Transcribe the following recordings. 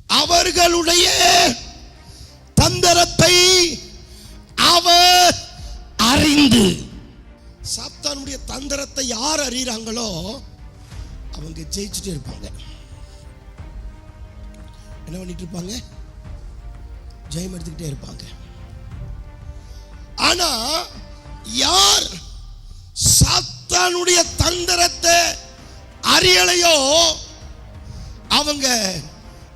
அவர்களுடைய தந்திரத்தை அவர் அறிந்து. சாத்தானுடைய தந்திரத்தை யார் அறிறாங்களோ அவங்க ஜெயிச்சுட்டே இருப்பாங்க. என்ன பண்ணிட்டு இருப்பாங்க? ஜெயம் எடுத்துக்கிட்டே இருப்பாங்க. ஆனா யார் சாத்தானுடைய தந்திரத்தை அறியலையோ அவங்க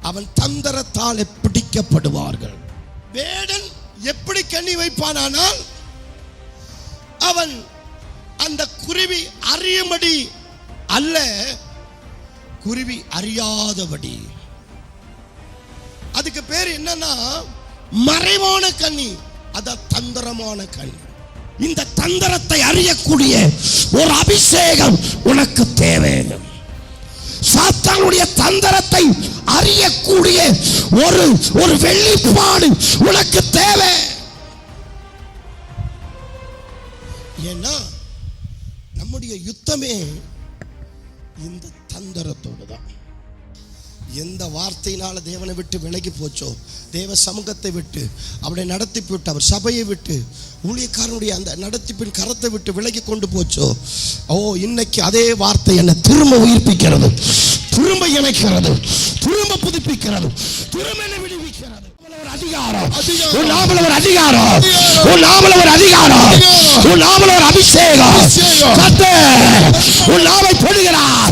அவன் தந்திரத்தால் பிடிக்கப்படுவார்கள். வேடன் எப்படி கண்ணி வைப்பானால் அவன் அந்த குருவி அறியும்படி அல்ல, குருவி அறியாதபடி. அதுக்கு பேர் என்னன்னா மறைவான கண்ணி, அத தந்திரமான கண்ணி. இந்த தந்திரத்தை அறியக்கூடிய ஒரு அபிஷேகம் உனக்கு தேவை. சாத்தானுடைய தந்திரத்தை அறியக்கூடிய ஒரு வெளிப்பாடு உனக்கு தேவை. ஏன்னா நம்முடைய யுத்தமே இந்த தந்திரத்தோடு தான். எந்த வார்த்தையினால தேவனை விட்டு விலகி போச்சோ, தேவ சமூகத்தை விட்டு அவரை நடத்தி விட்டு அவர் சபையை விட்டு ஊழியக்காரனுடைய அந்த நடத்திப்பின் கரத்தை விட்டு விலகி கொண்டு போச்சோ, இன்னைக்கு அதே வார்த்தை என்னை திரும்ப உயிர்ப்பிக்கிறது, திரும்ப இணைக்கிறது, திரும்ப புதுப்பிக்கிறது, திரும்ப என்னை விடுவிக்கிறது. ஒரு அதிகாரம், ஒரு நாமல ஒரு அதிகாரம், ஒரு நாமல ஒரு அதிகாரம், ஒரு நாமல ஒரு அபிஷேகம். கர்த்தர் ஒரு நாமை தொடுகிறார்.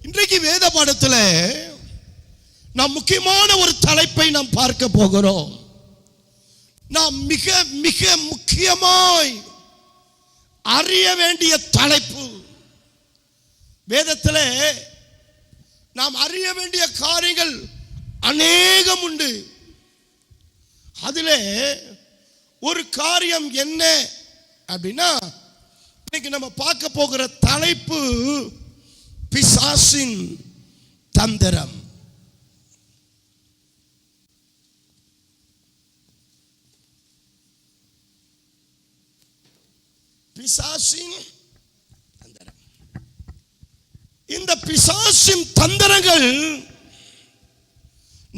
இன்றைக்கு வேத பாடத்தில் நாம் முக்கியமான ஒரு தலைப்பை நாம் பார்க்க போகிறோம். நாம் மிக மிக முக்கியமாய் அறிய வேண்டிய தலைப்பு. வேதத்தில் நாம் அறிய வேண்டிய காரியங்கள் அநேகம் உண்டு. அதிலே ஒரு காரியம் என்ன அப்படின்னா, இன்னைக்கு நம்ம பார்க்க போகிற தலைப்பு பிசாசின் தந்திரம். பிசாசின் தந்திரம். இந்த பிசாசின் தந்திரங்கள்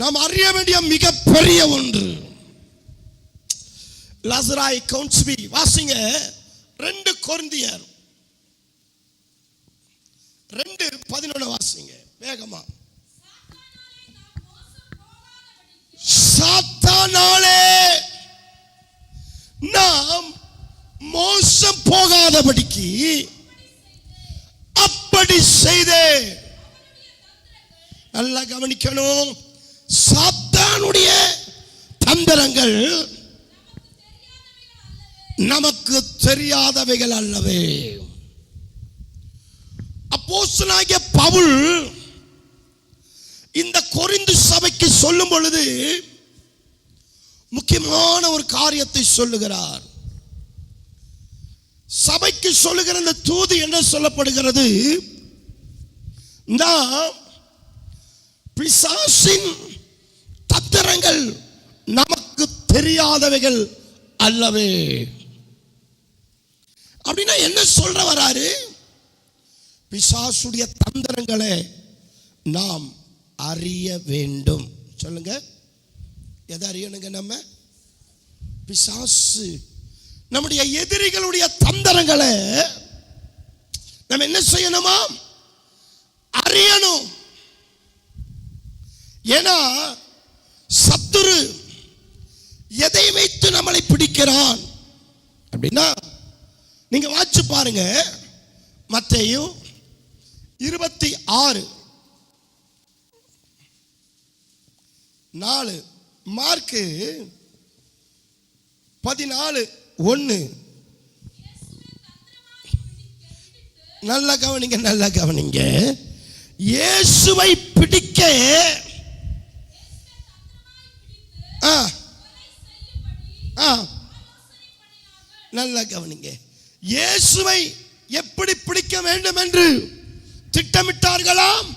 நாம் அறிய வேண்டிய மிகப்பெரிய ஒன்று. லாசராய் கவுன்ஸ்பி வாசிங்க 2 கொரிந்தியர் 2:11 வாசிங்க வேகமா. சாத்தானாலே நாம் மோசம் போகாதபடிக்கு அப்படி செய்தே. நல்லா கவனிக்கணும். சாத்தானுடைய தந்திரங்கள் நமக்கு தெரியாதவைகள் அல்லவே. அப்போஸ்தலனாகிய பவுல் இந்த கொரிந்து சபைக்கு சொல்லும் பொழுது முக்கியமான ஒரு காரியத்தை சொல்லுகிறார். சபைக்கு சொல்லுகிற இந்த தூது என்ன சொல்லப்படுகிறது? பிசாசின் தந்திரங்கள் நமக்கு தெரியாதவைகள் அல்லவே. அப்படின்னா என்ன சொல்ற வராரு? பிசாசுடைய தந்திரங்களை நாம் அறிய வேண்டும். சொல்லுங்க, எதை அறியணுங்க? நம்ம பிசாசு நம்முடைய எதிரிகளுடைய தந்திரங்களை நம்ம என்ன செய்யணுமா? அறியணும். ஏன்னா சத்துரு எதை வைத்து நம்மளை பிடிக்கிறான் அப்படின்னா, நீங்க வாட்சி பாருங்க. மத்தேயு 26:4, மார்க்கு 14:1. நல்லா கவனிங்க, நல்லா கவனிங்க. இயேசுவை பிடிக்க நல்லா கவனிங்க. இயேசுவை எப்படி பிடிக்க வேண்டும் என்று திட்டமிட்டார்களாம்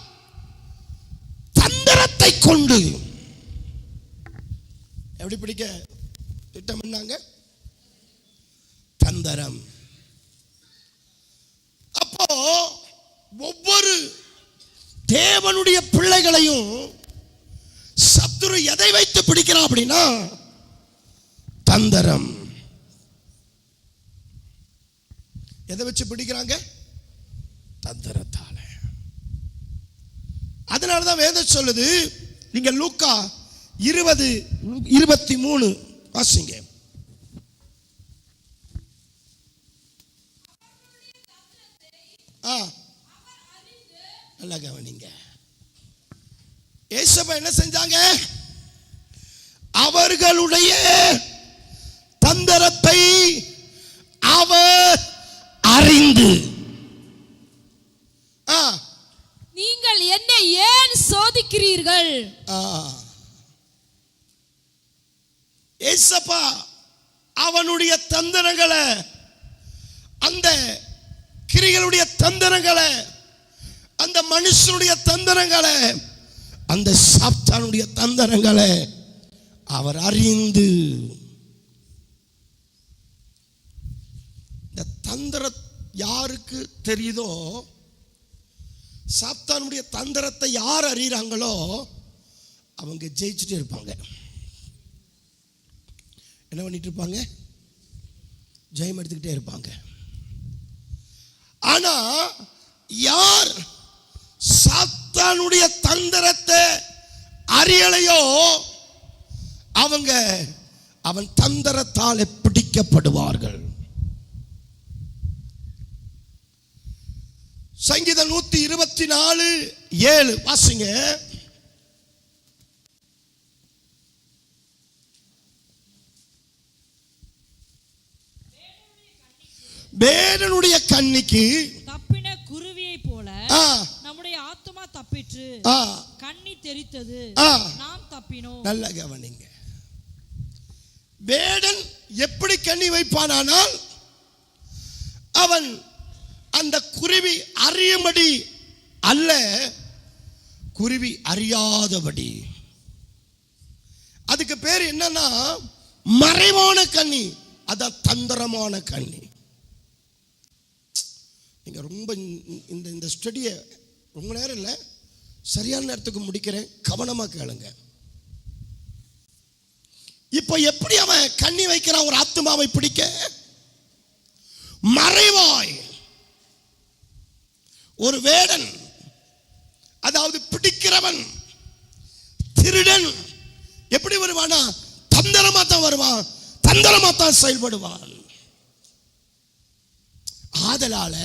தந்திரத்தை கொண்டு. எப்படி பிடிக்க திட்டமிட்டாங்க? தந்திரம். அப்போ ஒவ்வொரு தேவனுடைய பிள்ளைகளையும் சத்துரு எதை வைத்து பிடிக்கிறான் அப்படின்னா தந்திரம். எதை வச்சு பிடிக்கிறாங்க? தந்திரத்தால. அதனாலதான் வேதம் சொல்லுது, நீங்க லூக்கா 20:23 வாசிங்க. நல்லா கவனிங்க. ஏசப்பா என்ன செஞ்சாங்க? அவர்களுடைய தந்திரத்தை அவர் அறிந்து. நீங்கள் என்னை ஏன் சோதிக்கிறீர்கள்? ஏசப்பா அவனுடைய தந்திரங்களை, அந்த கிரிகளுடைய தந்திரங்களை, அந்த மனுஷனுடைய தந்திரங்களை, அந்த சாத்தானுடைய தந்திரங்களை அவர் அறிந்து. இந்த தந்திர யாருக்கு தெரியுதோ, சாத்தானுடைய தந்திரத்தை யார் அறிகிறாங்களோ அவங்க ஜெயிச்சுட்டே இருப்பாங்க. என்ன பண்ணிட்டு இருப்பாங்க? ஜெயம் எடுத்துக்கிட்டே இருப்பாங்க. ஆனா யார் சாத்தானுடைய தந்திரத்தை அறியலையோ அவங்க அவன் தந்திரத்தால் பிடிக்கப்படுவார்கள். சங்கீதம் 124:7 வாசிங்க. வேடனுடைய கண்ணிக்கு தப்பின குருவியை போல நம்முடைய ஆத்துமா தப்பிற்று. கண்ணி தெரித்தது, நாம் தப்பினோம். நல்ல கவனிங்க. வேடன் எப்படி கண்ணி வைப்பானால் அவன் அந்த குருவி அறியும்படி அல்ல, குருவி அறியாதபடி. அதுக்கு பேர் என்னன்னா மறைவான கண்ணி. அதான் தந்திரமான கண்ணி. நீங்க ரொம்ப இந்த ஸ்டடியை ரொம்ப நேரம் இல்லை, சரியான நேரத்துக்கு முடிக்கிறேன், கவனமா கேளுங்க. இப்ப எப்படி அவன் கண்ணி வைக்கிறான் ஒரு ஆத்துமாவை பிடிக்க? மறைவாய். ஒரு வேடன், அதாவது பிடிக்கிறவன், திருடன் எப்படி வருவானா? தந்திரமா தான் வருவான், தந்திரமா தான் செயல்படுவான். ஆதலால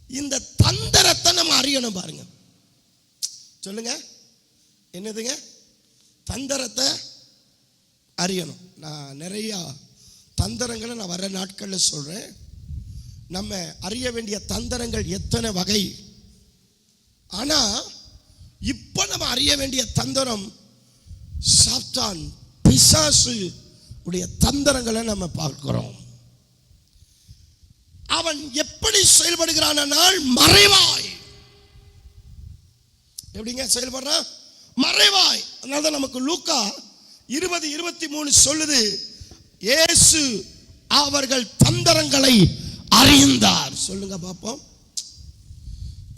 இந்த தந்திரத்தை நம்ம அறியணும். பாருங்க, சொல்லுங்க, என்னதுங்க? தந்திரத்தை அறியணும். நான் நிறைய தந்திரங்களை நான் வர நாட்களில் சொல்றேன். நம்ம அறிய வேண்டிய தந்திரங்கள் எத்தனை வகை. ஆனா இப்ப நம்ம அறிய வேண்டிய தந்திரம் சாத்தான், பிசாசு உடைய தந்திரங்களை நம்ம பார்க்கிறோம். அவன் எப்படி செயல்படுகிறானால் மறைவாய். எப்படிங்க செயல்படுறான்? மறைவாய். அதனால நமக்கு லூக்கா 20:23 சொல்லுது, இயேசு அவர்கள் தந்திரங்களை அறிந்தார். சொல்லுங்க பாப்போம்.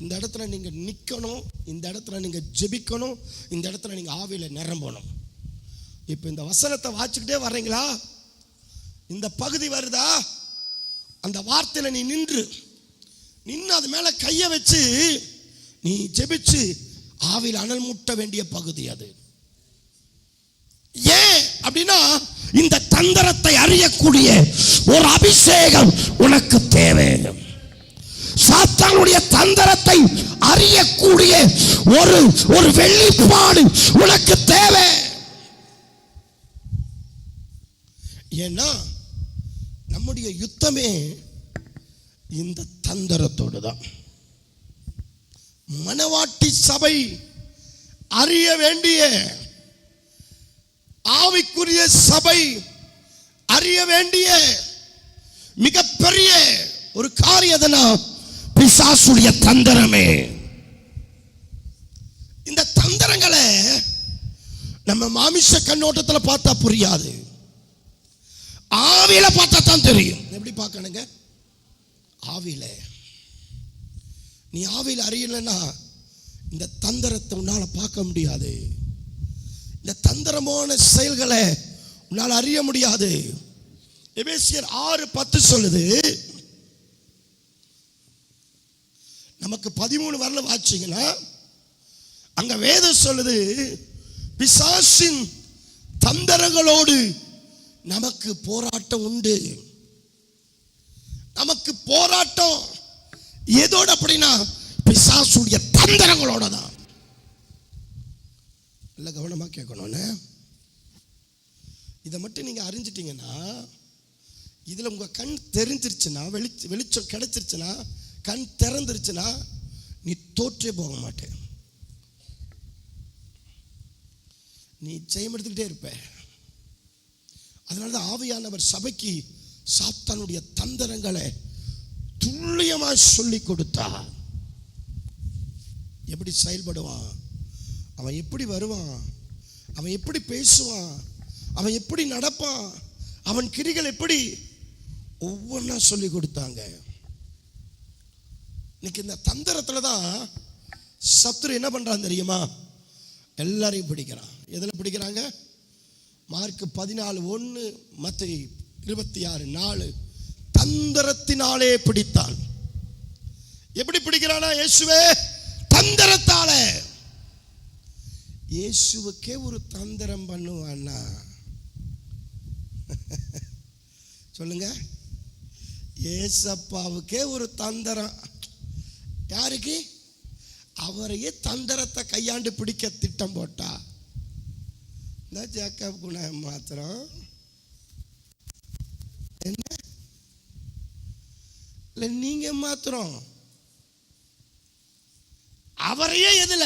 இந்த இடத்துல நீங்க நிக்கணும், இந்த இடத்துல நீங்க ஜெபிக்கணும், இந்த இடத்துல நீங்க ஆவியில நிரம்பணும். இப்ப இந்த வசனத்தை வாசிக்கிட்டே வர்றீங்களா? இந்த பகுதி வருதா? அந்த வார்த்தையில நீ நின்று அது மேல கைய வச்சு நீ ஜெபிச்சு ஆவியில் அனல் மூட்ட வேண்டிய பகுதி அது. ஏன் அப்படின்னா இந்த தந்திரத்தை அறியக்கூடிய ஒரு அபிஷேகம் உனக்கு தேவை. சாத்தானுடைய தந்திரத்தை அறியக்கூடிய ஒரு வெளிப்பாடு உனக்கு தேவை. ஏன்னா நம்முடைய யுத்தமே இந்த தந்திரத்தோடு தான். மனவாட்டி சபை அறிய வேண்டிய, ஆவிக்குரிய சபை அறிய வேண்டிய மிகப்பெரிய ஒரு காரியத்தை பிசாசுடைய தந்திரமே. இந்த தந்திரங்களை நம்ம மாமிச கண்ணோட்டத்தில் பார்த்தா புரியாது, ஆவியில பார்த்தா தான் தெரியும். எப்படி பார்க்கணுங்க? ஆவியில. நீ ஆவியில அறியலைன்னா இந்த தந்திரத்தை உன்னால பார்க்க முடியாது. இந்த தந்திரமான செயல்களை உன்னால் அறிய முடியாது. எபேசியர் 6:10 சொல்லுது. நமக்கு 13 வரல வாசிங்கன்னா அங்க வேதம் சொல்லுது, பிசாசின் தந்திரங்களோடு நமக்கு போராட்டம் உண்டு. நமக்கு போராட்டம் எதோட அப்படின்னா பிசாசுடைய தந்திரங்களோட தான். நல்ல கவனமா கேட்கணும்னு. இதை மட்டும் நீங்க அறிஞ்சிட்டீங்கன்னா, இதுல உங்க கண் தெரிஞ்சிருச்சுன்னா, வெளிச்சம் கிடைச்சிருச்சுன்னா, கண் திறந்துருச்சுன்னா, நீ தோற்றே போக மாட்டே. நீ ஜெயம் எடுத்துக்கிட்டே இருப்ப. அதனாலதான் ஆவியானவர் சபைக்கு சாத்தானுடைய தந்திரங்களை துல்லியமாக சொல்லி கொடுத்தார். எப்படி செயல்படுவான், அவன் எப்படி வருவான், அவன் எப்படி பேசுவான், அவன் எப்படி நடப்பான், அவன் கிரிகள் எப்படி, ஒவ்வொன்றா சொல்லி கொடுத்தாங்க. இன்னைக்கு இந்த தந்திரத்துல தான் சத்துரு என்ன பண்றான் தெரியுமா? எல்லாரையும் பிடிக்கிறான். எதில் பிடிக்கிறாங்க? மார்க் 14:1, மத்தேயு 26:4 தந்திரத்தினாலே பிடித்தான். எப்படி பிடிக்கிறானா? இயேசுவே தந்திரத்தால. இயேசுவுக்கே ஒரு தந்திரம் பண்ணுவான்னா சொல்லுங்க. ஏசப்பாவுக்கே ஒரு தந்திரம். யாருக்கு? அவரையே தந்திரத்தை கையாண்டு பிடிக்க திட்டம் போட்டா. ஜேக்கப் குண மாத்திரம் என்ன இல்ல, நீங்க மாத்திரம் அவரையே எதுல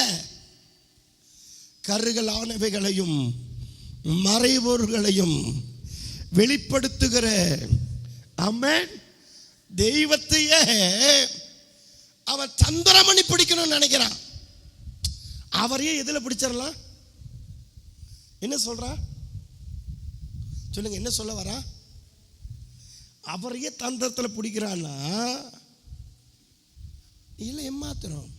கருகலானவைகளையும் மறைபொருள்களையும் வெளிப்படுத்துகிற ஆமென் தெய்வத்தையே அவன் தந்திரமணி பிடிக்கணும்னு நினைக்கிறான். அவரையே எதுல பிடிச்சிடலாம்? என்ன சொல்றா சொல்லுங்க, என்ன சொல்ல வரா? அவரையே தந்திரத்தில் பிடிக்கிறான்னா இல்லை ஏமாத்திரம்.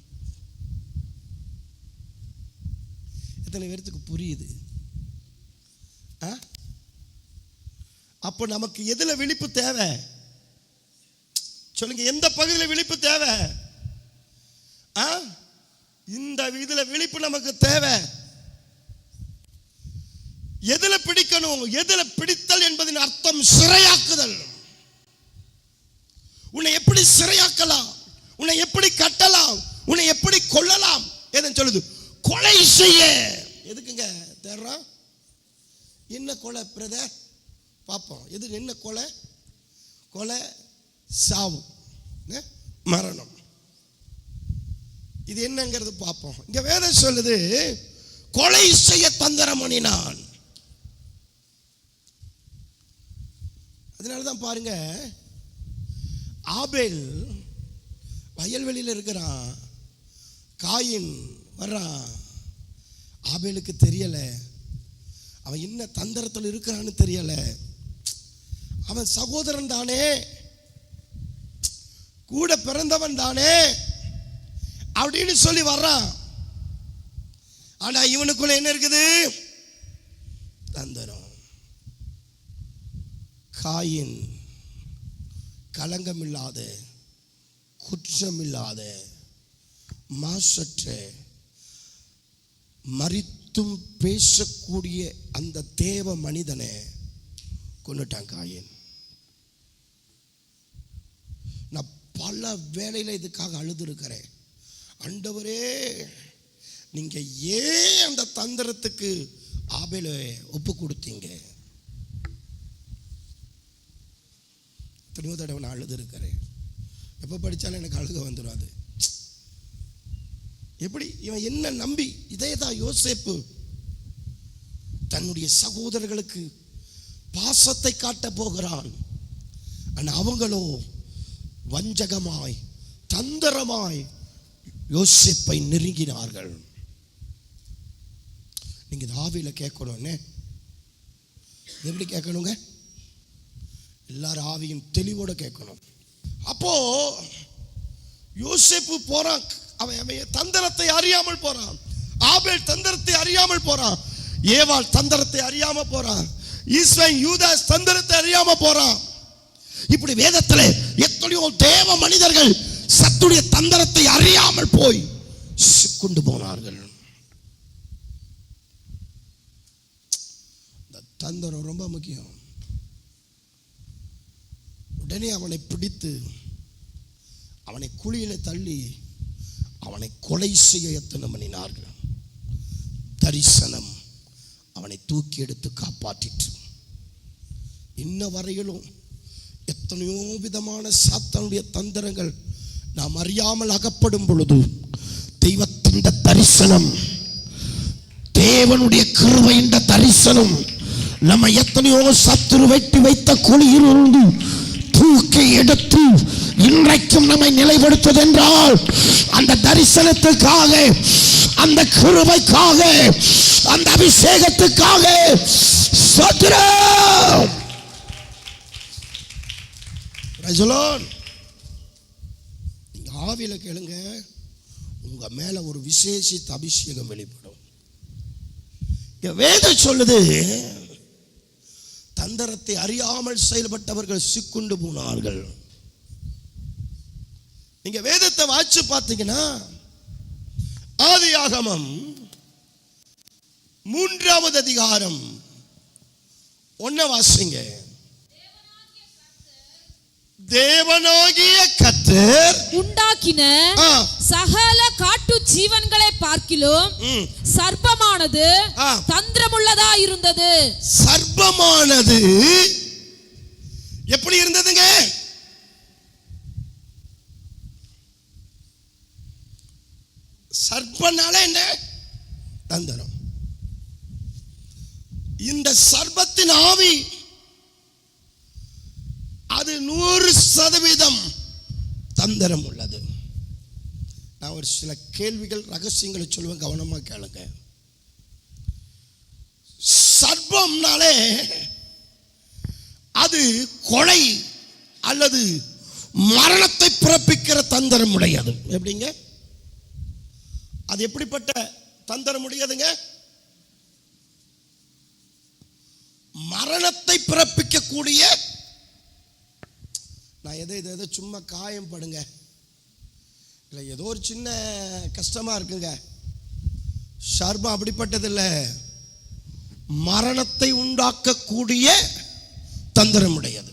எத்தனை பேருக்கு புரியுது? அப்போ நமக்கு எதுல விழிப்பு தேவை? சொல்லுங்க, எந்த பகுதியில் விழிப்பு தேவை? இந்த இதுல விழிப்பு நமக்கு தேவை. எதுல பிடிக்கணும்? எதுல பிடித்தல் என்பதின் அர்த்தம் சிறையாக்குதல். உன்னை எப்படி சிறையாக்கலாம், உன்னை எப்படி கட்டலாம், உன்னை எப்படி கொல்லலாம் எதுன்னு சொல்லுது? கொலை செய்ய. எதுக்குங்க தேடுறா? என்ன கொலை பிரதர்? பார்ப்போம். எது என்ன கொலை? கொலை, சாவு, மரணம். இது என்னங்கிறது பார்ப்போம். இங்க வேதம் சொல்லுது, கொலை செய்ய தந்திரம் பண்ணினான். அதனாலதான் பாருங்க, ஆபேல் வயல்வெளியில் இருக்கிறான், காயின் வர்றான். ஆபேலுக்கு தெரியல அவன் என்ன தந்திரத்தில் இருக்கிறான்னு தெரியல. அவன் சகோதரன் தானே, கூட பிறந்தவன் தானே அப்படின்னு சொல்லி வர்றான். ஆனா இவனுக்குள்ள என்ன இருக்குது? தந்திரம். காயின் களங்கமில்லாத, குற்றமில்லாத, மாசற்ற, மரித்தும் பேசக்கூடிய அந்த தேவ மனிதனை கொன்னுட்டான் காயின். நான் பல வேளையில இதுக்காக அழுது இருக்கிறேன். ஆண்டவரே, நீங்க ஏன் அந்த தந்திரத்துக்கு ஆபேலை ஒப்பு கொடுத்தீங்க? எத்தனையோ தடவை நான் அழுது இருக்கிறேன். எப்போ படித்தாலும் எனக்கு அழுக வந்துடாது. எப்படி இவன் என்ன நம்பி, இதேதான் யோசேப்பு தன்னுடைய சகோதரர்களுக்கு பாசத்தை காட்ட போகிறான். ஆனால் அவங்களோ வஞ்சகமாய் தந்திரமாய் யோசேப்பை நெருங்கினார்கள். நீங்க ஆவியில கேட்கணும்னே. எப்படி கேட்கணுங்க? எல்லாரும் ஆவியின் தெளிவோட கேட்கணும். அப்போ யோசேப்பு போறான். அவன் தந்திரத்தை அறியாமல் போறான். ஆபேல் தந்திரத்தை அறியாமல் போறான். ஏவாள் தந்திரத்தை அறியாம போறான். ஈஸ்வன் யூதாஸ் தந்திரத்தை அறியாம போறான். இப்படி வேதத்தில் எத்தனையோ தேவ மனிதர்கள் சத்துடைய தந்திரத்தை அறியாமல் போய் சிக்குண்டு போனார்கள். தந்திரம் ரொம்ப முக்கியம். உடனே அவனை பிடித்து அவனை குழியில தள்ளி அவனை கொலை செய்ய எத்தனை பண்ணினார்கள். தரிசனம் அவனை தூக்கி எடுத்து காப்பாற்றிற்று. இன்ன வரையிலும் எத்தனையோ விதமான சாத்தானுடைய தந்திரங்கள் நாம் அறியாமல் அகப்படும் பொழுது தெய்வத்தின் தரிசனம், தேவனுடைய கிருபையின் தரிசனம் நம்ம எத்தனையோ சத்துரு வெட்டி வைத்த குழியிலிருந்து தூக்கி எடுத்து இன்றைக்கும் நம்மை நிலைப்படுத்துவது என்றால் அந்த தரிசனத்துக்காக, அந்த கிருபைக்காக, அந்த அபிஷேகத்துக்காக ஸ்தோத்திரம். நீங்க ஆவியில கேளுங்க, உங்க மேல ஒரு விசேஷித்த அபிஷேகம் வெளிப்படும். வேதம் சொல்லுது, தந்திரத்தை அறியாமல் செயல்பட்டவர்கள் சிக்குண்டு போனார்கள். நீங்க வேதத்தை வாசிச்சு பார்த்தீங்கன்னா ஆதியாகமம் 3வது அதிகாரம் 1 வாசிங்க. தேவனாகிய கர்த்தர் உண்டாக்கின சகல காட்டு ஜீவன்களை பார்க்கிலும் சர்ப்பமானது தந்திரமுள்ளதா இருந்தது. சர்ப்பமானது எப்படி இருந்ததுங்க? சர்ப்பனால என்ன? தந்திரம். இந்த சர்ப்பத்தின் ஆவி அது 100% தந்திரம் உள்ளது. நான் ஒரு சில கேள்விகள், ரகசியங்களை சொல்லுவேன், கவனமா கேளுங்க. சர்ப்பம்னாலே அது கொலை அல்லது மரணத்தை பிறப்பிக்கிற தந்திரம் உடையது. எப்படிங்க? அது எப்படிப்பட்ட தந்திரம் உடையதுங்க? மரணத்தை பிறப்பிக்கக்கூடிய. நான் எதை சும்மா காயம் படுங்க, இல்லை ஏதோ ஒரு சின்ன கஷ்டமா இருக்குங்க, சர்ப்பம் அப்படிப்பட்டது இல்லை. மரணத்தை உண்டாக்கக்கூடிய தந்திரம் உடையது.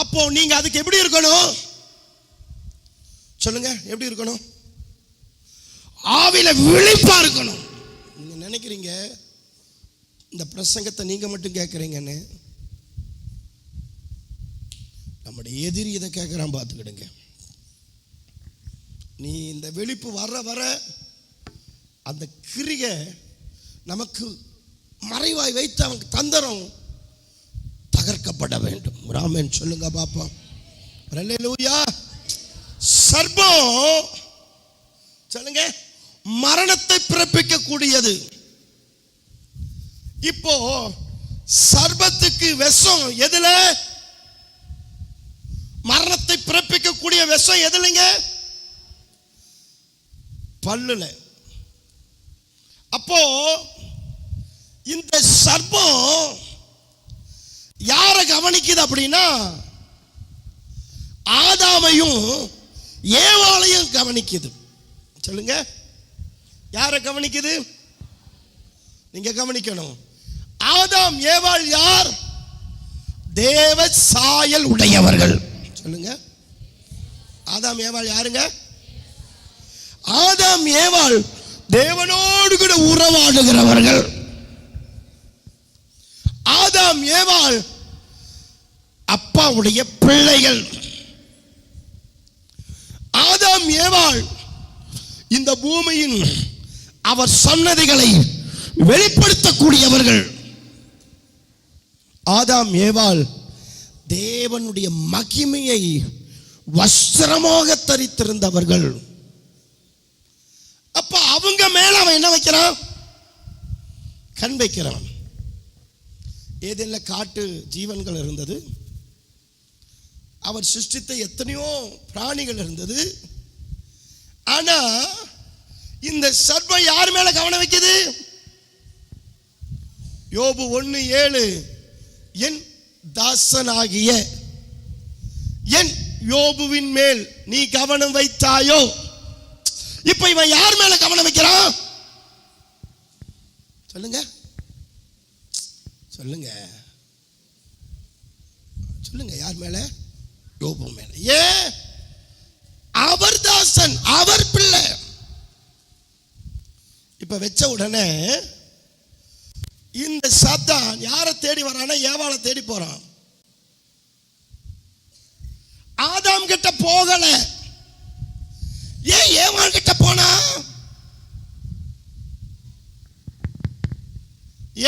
அப்போ நீங்க அதுக்கு எப்படி இருக்கணும் சொல்லுங்க? எப்படி இருக்கணும்? ஆவியில விழிப்பா இருக்கணும். நீங்க நினைக்கிறீங்க இந்த பிரசங்கத்தை நீங்க மட்டும் கேட்கறீங்கன்னு. நம்முடைய எதிரி இதை கேட்கிறான், பார்த்துக்கிடுங்க. நீ இந்த விழிப்பு வர வர அந்த கிரியை நமக்கு மறைவாய் வைத்து அவனுக்கு தந்திரம் தகர்க்கப்பட வேண்டும். ராமன் சொல்லுங்க பாப்பா. அல்லேலூயா. சர்ப்பம் சொல்லுங்க மரணத்தை பிறப்பிக்க கூடியது. இப்போ சர்ப்பத்துக்கு விஷம் எதுல? மரணத்தை பிறப்பிக்கக்கூடிய விஷம் எதுலங்க? பல்லுல. அப்போ இந்த சர்ப்பம் யாரை கவனிக்குது அப்படின்னா ஆதாமையும் ஏவாளையும் கவனிக்குது. சொல்லுங்க, யாரை கவனிக்குது? நீங்க கவனிக்கணும். ஆதாம் ஏவாள் யார்? தேவ சாயல் உடையவர்கள். சொல்லுங்க, ஆதாம் ஏவாள் யாருங்க? ஆதாம் ஏவாள் தேவனோடு கூட உறவாடுகிறவர்கள். ஆதாம் ஏவாள் அப்பாவுடைய பிள்ளைகள். ஆதாம் ஏவாள் இந்த பூமியின் அவர் சன்னதிகளை வெளிப்படுத்தக்கூடியவர்கள். ஆதாம் ஏவாள் தேவனுடைய மகிமையை வஸ்திரமாக தரித்திருந்தவர்கள். அப்ப அவங்க மேல அவன் என்ன வைக்கிறான்? கண் வைக்கிறான். ஏதெல்லாம் காட்டு ஜீவன்கள் இருந்தது, அவர் சிருஷ்டித்த எத்தனையோ பிராணிகள் இருந்தது. ஆனா இந்த சர்ப்பம் யார் மேல கவனம் வைக்குது? யோபு 1:7, என் தாசனாகிய என் யோபுவின் மேல் நீ கவனம் வைத்தாயோ. இப்ப இவன் யார் மேல கவனம் வைக்கிறான்? சொல்லுங்க சொல்லுங்க சொல்லுங்க, யார் மேல? யோபு மேல. ஏன்? அவர் தாசன், அவர் பிள்ளை. இப்ப வச்ச உடனே இந்த சாத்தான் யாரை தேடி வரானா? ஏவாளை தேடி போறான். ஆதாம் கிட்ட போகல. ஏன் ஏவாள் கிட்ட போனா?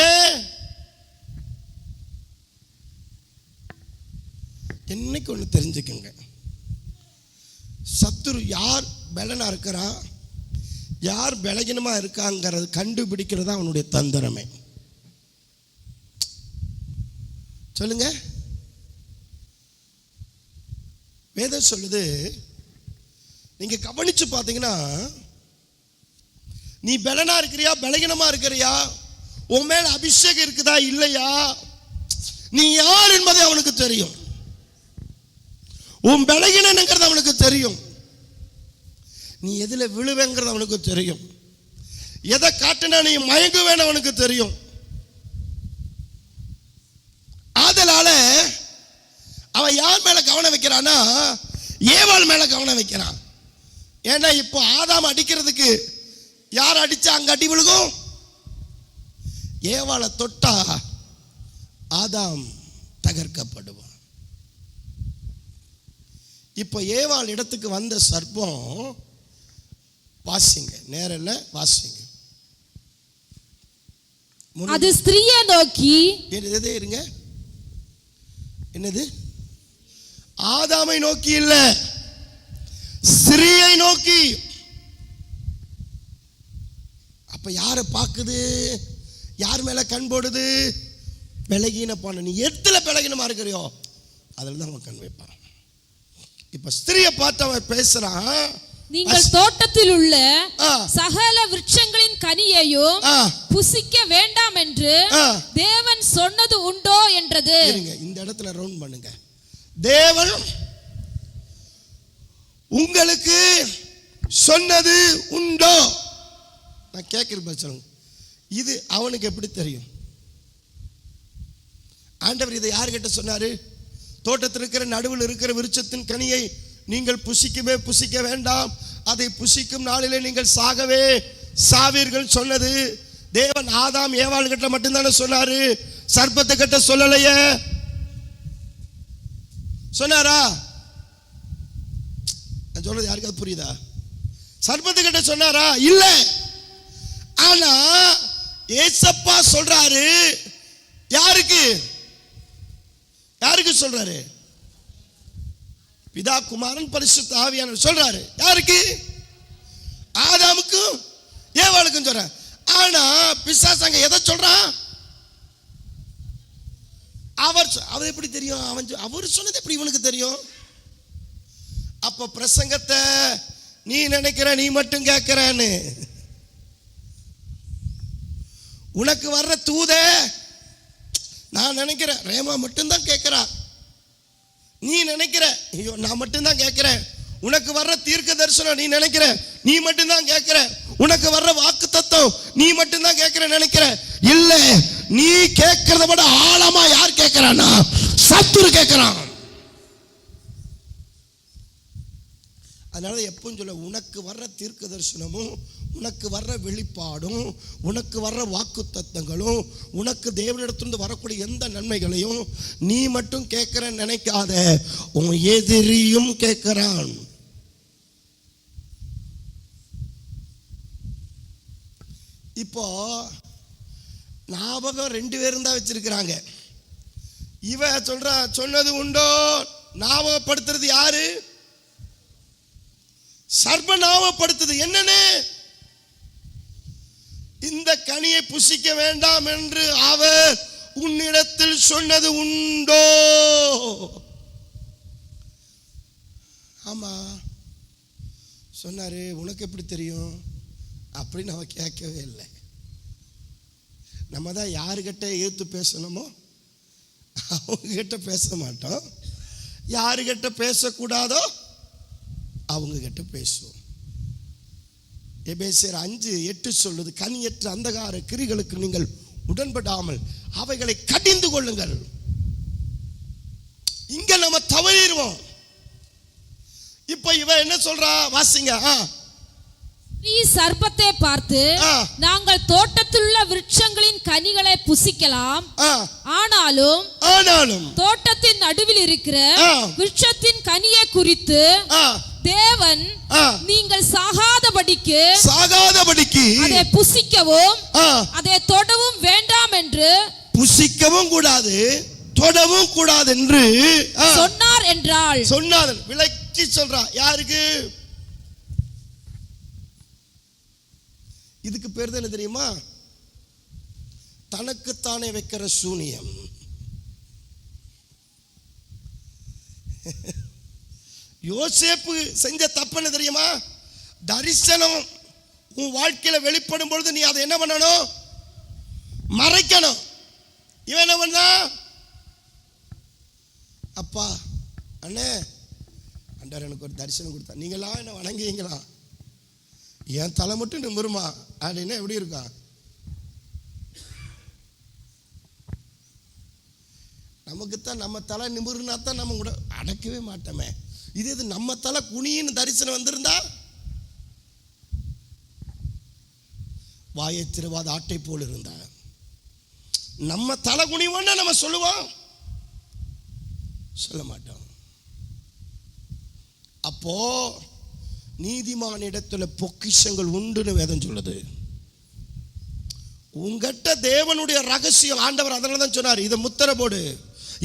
ஏன்? என்னைக்கு ஒண்ணு தெரிஞ்சுக்கங்க, சத்துரு யார் பலனா இருக்கிறா, யார் பலகீனமா இருக்காங்கிறது கண்டுபிடிக்கிறது அவனுடைய தந்திரமே. சொல்லுங்க. வேதம் சொல்லுது, நீங்க கவனிச்சு பார்த்தீங்கன்னா, நீ பலனா இருக்கிறியா பலகீனமா இருக்கிறியா, உன் மேல அபிஷேகம் இருக்குதா இல்லையா, நீ யார் என்பதை அவனுக்கு தெரியும். உன் பலகீனங்கிறது அவனுக்கு தெரியும். நீ எதுல விழுவேங்கிறது அவனுக்கு தெரியும். எதை காட்டினா நீ மயங்குவேன்னு அவனுக்கு தெரியும். அதனால அவன் யார் மேல கவனம் வைக்கிறான்னா, ஏவாள் மேல கவனம் வைக்கிறான். ஏன்னா இப்போ ஆதாம் அடிக்கிறதுக்கு யார் அடிச்சா அங்க அடி விழுகும்? ஏவாளை தொட்டா ஆதாம் தகர்க்கப்படுவான். இப்போ ஏவாள் இடத்துக்கு வந்த சர்ப்பம், வாசிங்க, நேரல்ல வாசிங்க. அது ஸ்திரியை நோக்கி, இருங்க, என்னது? ஆதாமை நோக்கி இல்ல, ஸ்திரியை நோக்கி. அப்ப யாரை பார்க்குது? யார் மேல கண் போடுது? பலகீன போன. நீ எதுல பலகீனமா இருக்கிறியோ அதுல தான் அவன் கண் வைப்பான். இப்ப ஸ்திரியை பார்த்து அவன் பேசுறான், நீங்கள் தோட்டத்தில் உள்ள சகல விருட்சங்களின் கனியையும் புசிக்க வேண்டாம் என்று தேவன் சொன்னது உண்டோ என்றது. இந்த இடத்துல ரவுண்ட் பண்ணுங்க. தேவன் உங்களுக்கு சொன்னது உண்டோ? நான் கேட்கிறேன், சொல்லுங்க. இது அவனுக்கு எப்படி தெரியும்? ஆண்டவர் இதை யார்கிட்ட சொன்னாரு? தோட்டத்தில் இருக்கிற நடுவில் இருக்கிற விருட்சத்தின் கனியை நீங்கள் புசிக்க வேண்டாம், அதை புசிக்கும் நாளிலே நீங்கள் சாகவே சாவீர்கள் சொன்னது தேவன் ஆதாம் ஏவாள் கிட்ட மட்டும்தானே சொன்னாரு, சர்ப்பத்தை கிட்ட சொல்லலையே. சொன்னாரா? நான் சொல்றது யாருக்காவது புரியுதா? சர்ப்பத்தை கிட்ட சொன்னாரா? இல்ல. ஆனா ஏசப்பா சொல்றாரு, யாருக்கு யாருக்கு சொல்றாரு? பிதா குமாரன் பரிசுத்த ஆவியானவர் சொல்றாரு. யாருக்கு? ஆதாமுக்கும் ஏவாளுக்கும் சொல்ற. ஆனா பிசாசு எதை சொல்றான்? அவர் எப்படி தெரியும்? அவர் சொன்னது எப்படி இவனுக்கு தெரியும்? அப்ப பிரசங்கத்தை நீ நினைக்கிற, நீ மட்டும் கேட்கிறன்னு, உனக்கு வர்ற தூத நான் நினைக்கிறேன் ரேமா மட்டும்தான் கேட்கிறா, நீ நினைக்கிற ஐயோ நான் மட்டும்தான் கேட்கிறேன், உனக்கு வர்ற தீர்க்க தரிசனம் நீ நினைக்கிற நீ மட்டும்தான் கேட்கிற, உனக்கு வர்ற வாக்கு தத்துவம் நீ மட்டும்தான் கேட்கிற நினைக்கிற. இல்ல, நீ கேட்கிறத விட ஆழமா யார் கேட்கிறான்னா சத்துரு கேட்கிறான். அதனால எப்பவும் சொல்ல, உனக்கு வர்ற தீர்க்க தரிசனமும் உனக்கு வர்ற வெளிப்பாடும் உனக்கு வர்ற வாக்கு தத்தங்களும் உனக்கு தேவனிடத்திலிருந்து வரக்கூடிய எந்த நன்மைகளையும் நீ மட்டும் கேட்கிற நினைக்காத, உன் எதிரியும் கேட்கிறான். இப்போ ஞாபகம் 2 பேரும் தான் வச்சிருக்கிறாங்க. இவ சொல்றா சொன்னது உண்டோ, ஞாபகப்படுத்துறது யாரு? சர்வநாமப்படுத்துது. என்னன்னு? இந்த கனியை புசிக்க வேண்டாம் என்று அவர் உன்னிடத்தில் சொன்னது உண்டோ? ஆமா சொன்னாரு. உனக்கு எப்படி தெரியும் அப்படின்னு அவ கேட்கவே இல்லை. நம்ம தான் யாருக்கிட்ட ஏத்து பேசணுமோ அவங்க கிட்ட பேச மாட்டோம், யாருக்கிட்ட பேசக்கூடாதோ அவங்க கிட்ட பேசுவோம். எபேசியர் 5:8 சொல்லுது, கனியற்ற அந்தகார கிரிகளுக்கு நீங்கள் உடன்படாமல் அவைகளை கடிந்து கொள்ளுங்கள். இங்க நம்ம தவறிடுவோம். இப்ப இவ என்ன சொல்றா வாசிங்க. நீ சர்ப்பத்தை பார்த்து, நாங்கள் தோட்டத்தில் உள்ள விருட்சங்களின் கனிகளை புசிக்கலாம், ஆனாலும் தோட்டத்தின் நடுவில் இருக்கிற விருட்சத்தின் கனியை குறித்து தேவன் நீங்கள் சாகாதபடிக்கு அதை புசிக்கவும் அதை தொடவும் வேண்டாம் என்று, புசிக்கவும் கூடாது தொடவும் கூடாது என்று சொன்னார் என்றால். சொன்னார், விளக்கி சொல்றா. யாருக்கு? இதுக்கு பேர் தான் என்ன தெரியுமா? தனக்குத்தானே வைக்கிற சூனியம். யோசேப்பு செஞ்ச தப்பு என்ன தெரியுமா? தரிசனம் உன் வாழ்க்கையில வெளிப்படும் பொழுது நீ அதை என்ன பண்ணணும்? மறைக்கணும். இவன் என்ன பண்ணா? அப்பா அண்ணே அண்டர் எனக்கு ஒரு தரிசனம் கொடுத்தா, நீங்களா என்ன வணங்குவீங்களா? என் தலை மட்டும் நிமிருமா அப்படின்னா எப்படி இருக்கா? நமக்குத்தான் நம்ம தலை நிமிருனா தான் நம்ம கூட அடக்கவே மாட்டோமே. இது நம்ம தலை குனின்னு தரிசனம் வந்திருந்தா வாயை திருவாத ஆட்டை போல் இருந்தா நம்ம தலை குனிவோன்னா நம்ம சொல்லுவோம்? சொல்ல மாட்டோம். அப்போ நீதிமான இடத்துல பொக்கிஷங்கள் உண்டுன்னு வேதம் சொல்லுது. உங்ககிட்ட தேவனுடைய ரகசியம் ஆண்டவர் அதனால தான் சொன்னார், இதை முத்திரை போடு,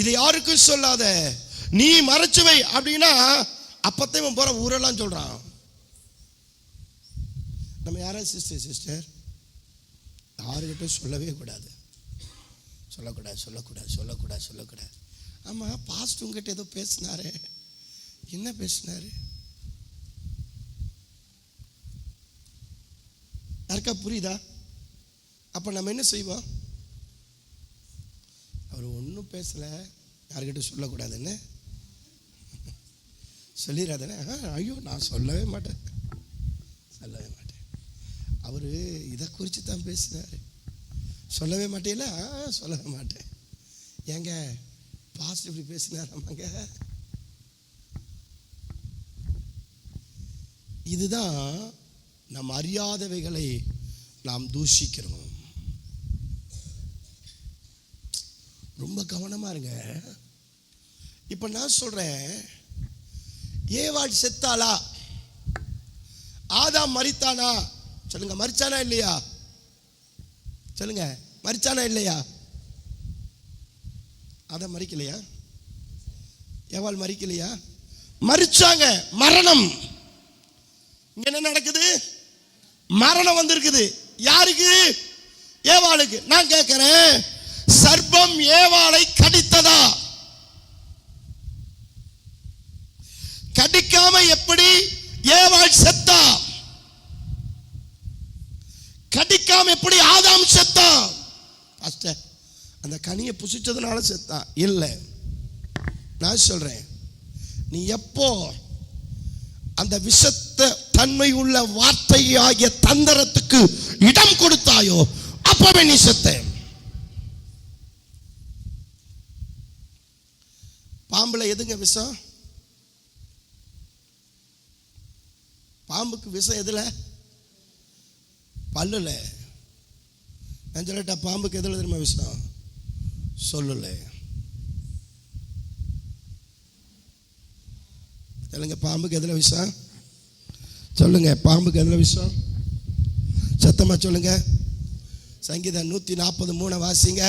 இதை யாருக்கும் சொல்லாத, நீ மறைச்சு வை அப்படின்னா அப்பத்தையும் போற ஊரெல்லாம் சொல்றான். நம்ம யாராவது சிஸ்டர் யாருக்கிட்ட சொல்லவே கூடாது, சொல்லக்கூடாது. ஆமா பாஸ்ட் உங்ககிட்ட ஏதோ பேசினாரு, என்ன பேசினாரு? யாருக்கா புரியுதா? அப்ப நம்ம என்ன செய்வோம்? அவர் ஒன்றும் பேசல, யாருக்கிட்ட சொல்லக்கூடாதுன்னு சொல்லிடாதானே. ஐயோ நான் சொல்லவே மாட்டேன். அவரு இதை குறித்து தான் பேசினாரு, சொல்லவே மாட்டேல. சொல்லவே மாட்டேன். ஏங்க பாஸ்ட் இப்படி பேசினாராமாங்க. இதுதான் நாம் அறியாதவைகளை நாம் தூஷிக்கிறோம். ரொம்ப கவனமா இருங்க. இப்ப நான் சொல்றேன், ஏவாள் செத்தாளா? ஆதாம் மரித்தானா? சொல்லுங்க, மரிச்சானா இல்லையா? சொல்லுங்க, மரிச்சானா இல்லையா? ஆதாம் மரிக்கலையா? ஏவாள் மரிக்கலையா? மரிச்சாங்க. மரணம். இங்க என்ன நடக்குது? மரணம் வந்திருக்குது. யாருக்கு? ஏவாளுக்கு. நான் கேட்கிறேன், சர்ப்பம் ஏவாளை கடித்ததா? கடிக்காம எப்படி ஏவாள் செத்தா? கடிக்காம எப்படி ஆதாம் செத்தா? பாஸ்டர் அந்த கனியை புசிச்சதுனால செத்தா? இல்லை. நான் சொல்றேன், நீ எப்போ அந்த விஷத்த தன்மை உள்ள வார்த்தை ஆகிய தந்திரத்துக்கு இடம் கொடுத்தாயோ அப்பவே நீ செத்த. பாம்புல எதுங்க விஷம்? பாம்புக்கு விஷம் எதுல? பல்லுல. நான் சொல்லட்டா, பாம்புக்கு எதுல தெரியுமா விஷம்? சொல்லல. சொல்லுங்க, பாம்புக்கு எதுல விஷம்? சொல்லுங்க, பாம்புக்கு எதுல விஷம்? சத்தமா சொல்லுங்க. சங்கீதம் 143 வாசிங்க.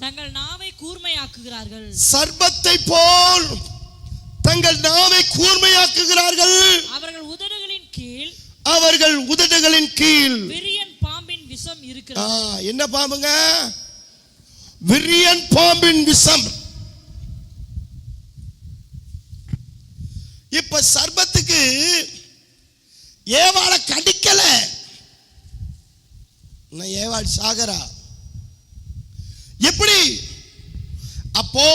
தங்கள் நாவை கூர்மையாக்குகிறார்கள். சர்ப்பத்தை போல் தங்கள் நாவை கூர்மையாக்குகிறார்கள். அவர்கள் உதடுகளின் கீழ் விரியன் பாம்பின் விஷம் இருக்கிறது. என்ன பாம்புங்க? விரியன் பாம்பின் விஷம். இப்ப சர்ப்பத்துக்கு ஏவாளை கடிக்கல, ஏவாள் சாகரா. எப்படி? அப்போ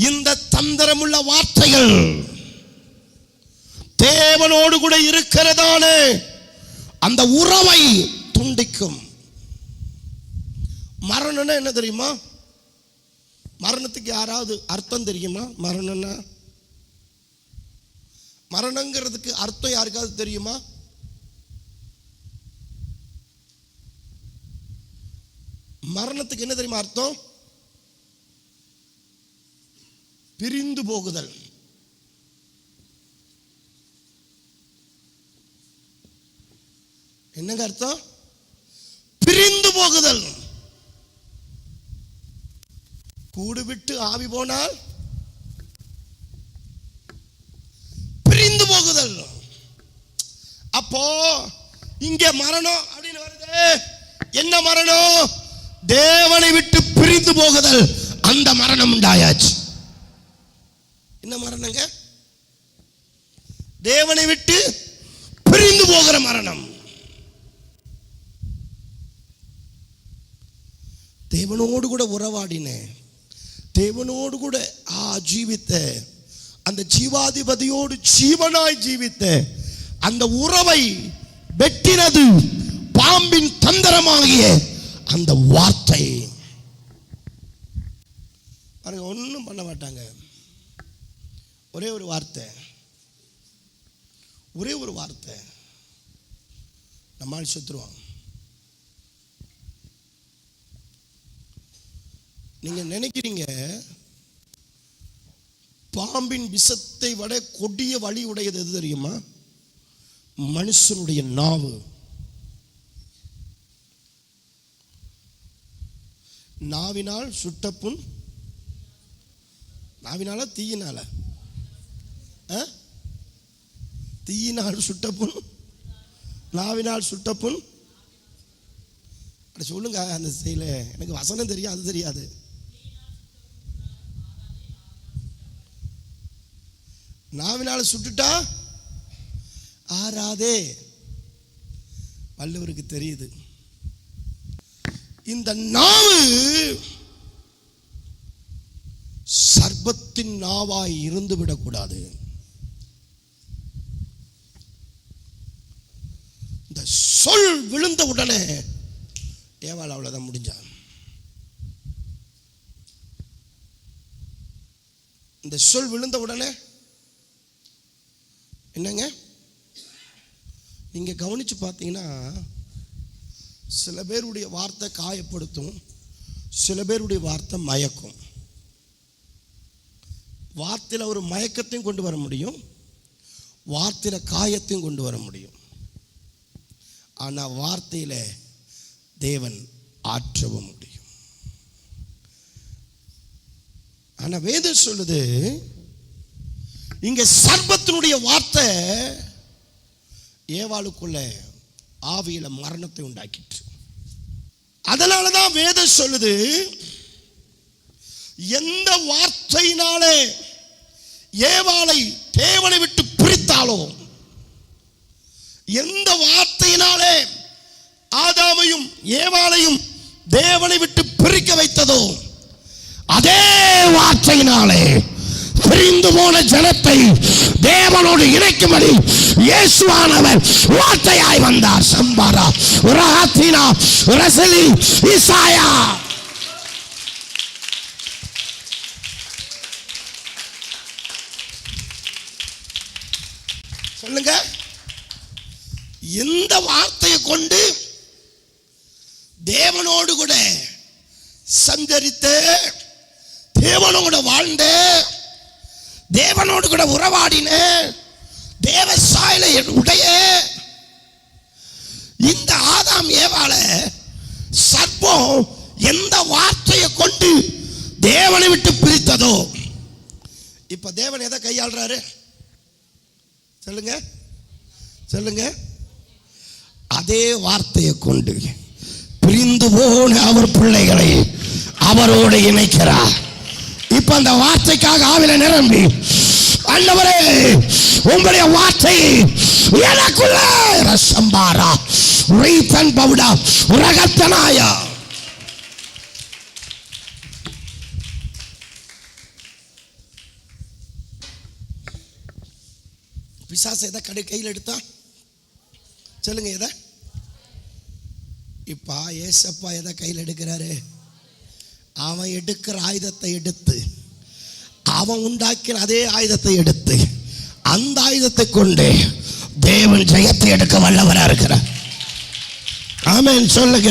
இந்த தந்திரமுள்ள வார்த்தைகள் தேவனோடு கூட இருக்கிறதானே அந்த உறவை துண்டிக்கும். மரணம்னா என்ன தெரியுமா? மரணத்துக்கு யாராவது அர்த்தம் தெரியுமா? மரணம்னா, மரணங்கிறதுக்கு அர்த்தம் யாருக்காவது தெரியுமா? மரணத்துக்கு என்ன தெரியுமா அர்த்தம்? பிரிந்து போகுதல். என்னங்க அர்த்தம்? பிரிந்து போகுதல். கூடு விட்டு ஆவி போனால் பிரிந்து போகுதல். அப்போ இங்க மரணம் அப்படின்னு வருது. என்ன மரணம்? தேவனை விட்டு பிரிந்து போகுதல். அந்த மரணம் உண்டாயாச்சு. என்ன மரணங்க? தேவனை விட்டு பிரிந்து போகிற மரணம். தேவனோடு கூட உறவாடின, தேவனோடு கூட ஜீவித்த, அந்த ஜீவாதிபதியோடு ஜீவனாய் ஜீவித்த அந்த உறவை வெட்டினது பாம்பின் தந்திரமாகிய அந்த வார்த்தை. பாருங்க, ஒன்றும் பண்ண மாட்டாங்க. ஒரே ஒரு வார்த்தை, ஒரே ஒரு வார்த்தை நம்மால் செத்துருவாங்க. நீங்க நினைக்கிறீங்க பாம்பின் விஷத்தை விட கொடிய வழி உடையது எது தெரியுமா? மனுஷனுடைய நாவு. நாவினால் சுட்டப்புண், நாவினால தீயினால, தீயினால் சுட்டப்புண், நாவினால் சுட்டப்புண். சொல்லுங்க அந்த செயல. எனக்கு வசனம் தெரியும், அது தெரியாது. நாவினால சுட்டுட்டா ஆறாதே. வள்ளுவருக்கு தெரியுது. இந்த நாவு சர்ப்பத்தின் நாவாய் இருந்து விடக்கூடாது. இந்த சொல் விழுந்த உடனே ஏவாள் அவ்வளவுதான், முடிஞ்சான். இந்த சொல் விழுந்த உடனே என்னங்க? நீங்க கவனிச்சு பார்த்தீங்கன்னா சில பேருடைய வார்த்தை காயப்படுத்தும், சில பேருடைய வார்த்தை மயக்கும். வார்த்தையில் ஒரு மயக்கத்தையும் கொண்டு வர முடியும், வார்த்தையில் காயத்தையும் கொண்டு வர முடியும். ஆனால் வார்த்தையில் தேவன் ஆற்றவும் முடியும். ஆனால் வேதம் சொல்லுது, இங்க சர்ப்பத்தினுடைய வார்த்தை ஏவாளுக்குள்ள ஆவியில மரணத்தை உண்டாக்கிற்று. அதனாலதான் வேதம் சொல்லுது, எந்த வார்த்தையினாலே ஏவாளை தேவனை விட்டு பிரித்தாலோ, எந்த வார்த்தையினாலே ஆதாமையும் ஏவாளையும் தேவனை விட்டு பிரிக்க வைத்ததோ, அதே வார்த்தையினாலே பிரிந்து போன ஜனத்தை தேவனோடு இணைக்கும்படி இயேசுவானவர் வார்த்தையாய் வந்தார். சம்பாரா உரஹாத்தினா உரசலி ஈசாயா. சொல்லுங்க, இந்த வார்த்தையை கொண்டு தேவனோடு கூட சஞ்சரித்து, தேவனோடு வாழ்ந்த, தேவனோடு கூட உறவாடின, தேவ சாயலை உடைய இந்த ஆதாம் ஏவாளை சர்ப்பம் எந்த வார்த்தையை கொண்டு தேவனை விட்டு பிரித்ததோ, இப்ப தேவன் எதை கையாளுறாரு சொல்லுங்க சொல்லுங்க? அதே வார்த்தையை கொண்டு பிரிந்து போன அவர் பிள்ளைகளை அவரோடு இணைக்கிறார். இப்ப அந்த வார்த்தைக்காக ஆவில நிரம்பி, ஆண்டவரே உங்களுடைய வார்த்தை எனக்குள்ள ரசம்பாரா ரீதன் பவுடா ரகத்தனாயா. பிசாசு எதை கையில் எடுத்தான் சொல்லுங்க? எதை? இப்ப ஏசப்பா எதை கையில் எடுக்கிறாரு? அவன் எடுக்கிற ஆயுதத்தை எடுத்து, அவன் உண்டாக்கின அதே ஆயுதத்தை எடுத்து, அந்த ஆயுதத்தை கொண்டு தேவன் ஜெயத்தை எடுக்க வல்லவரா இருக்கிறார். ஆமென் சொல்லுங்க.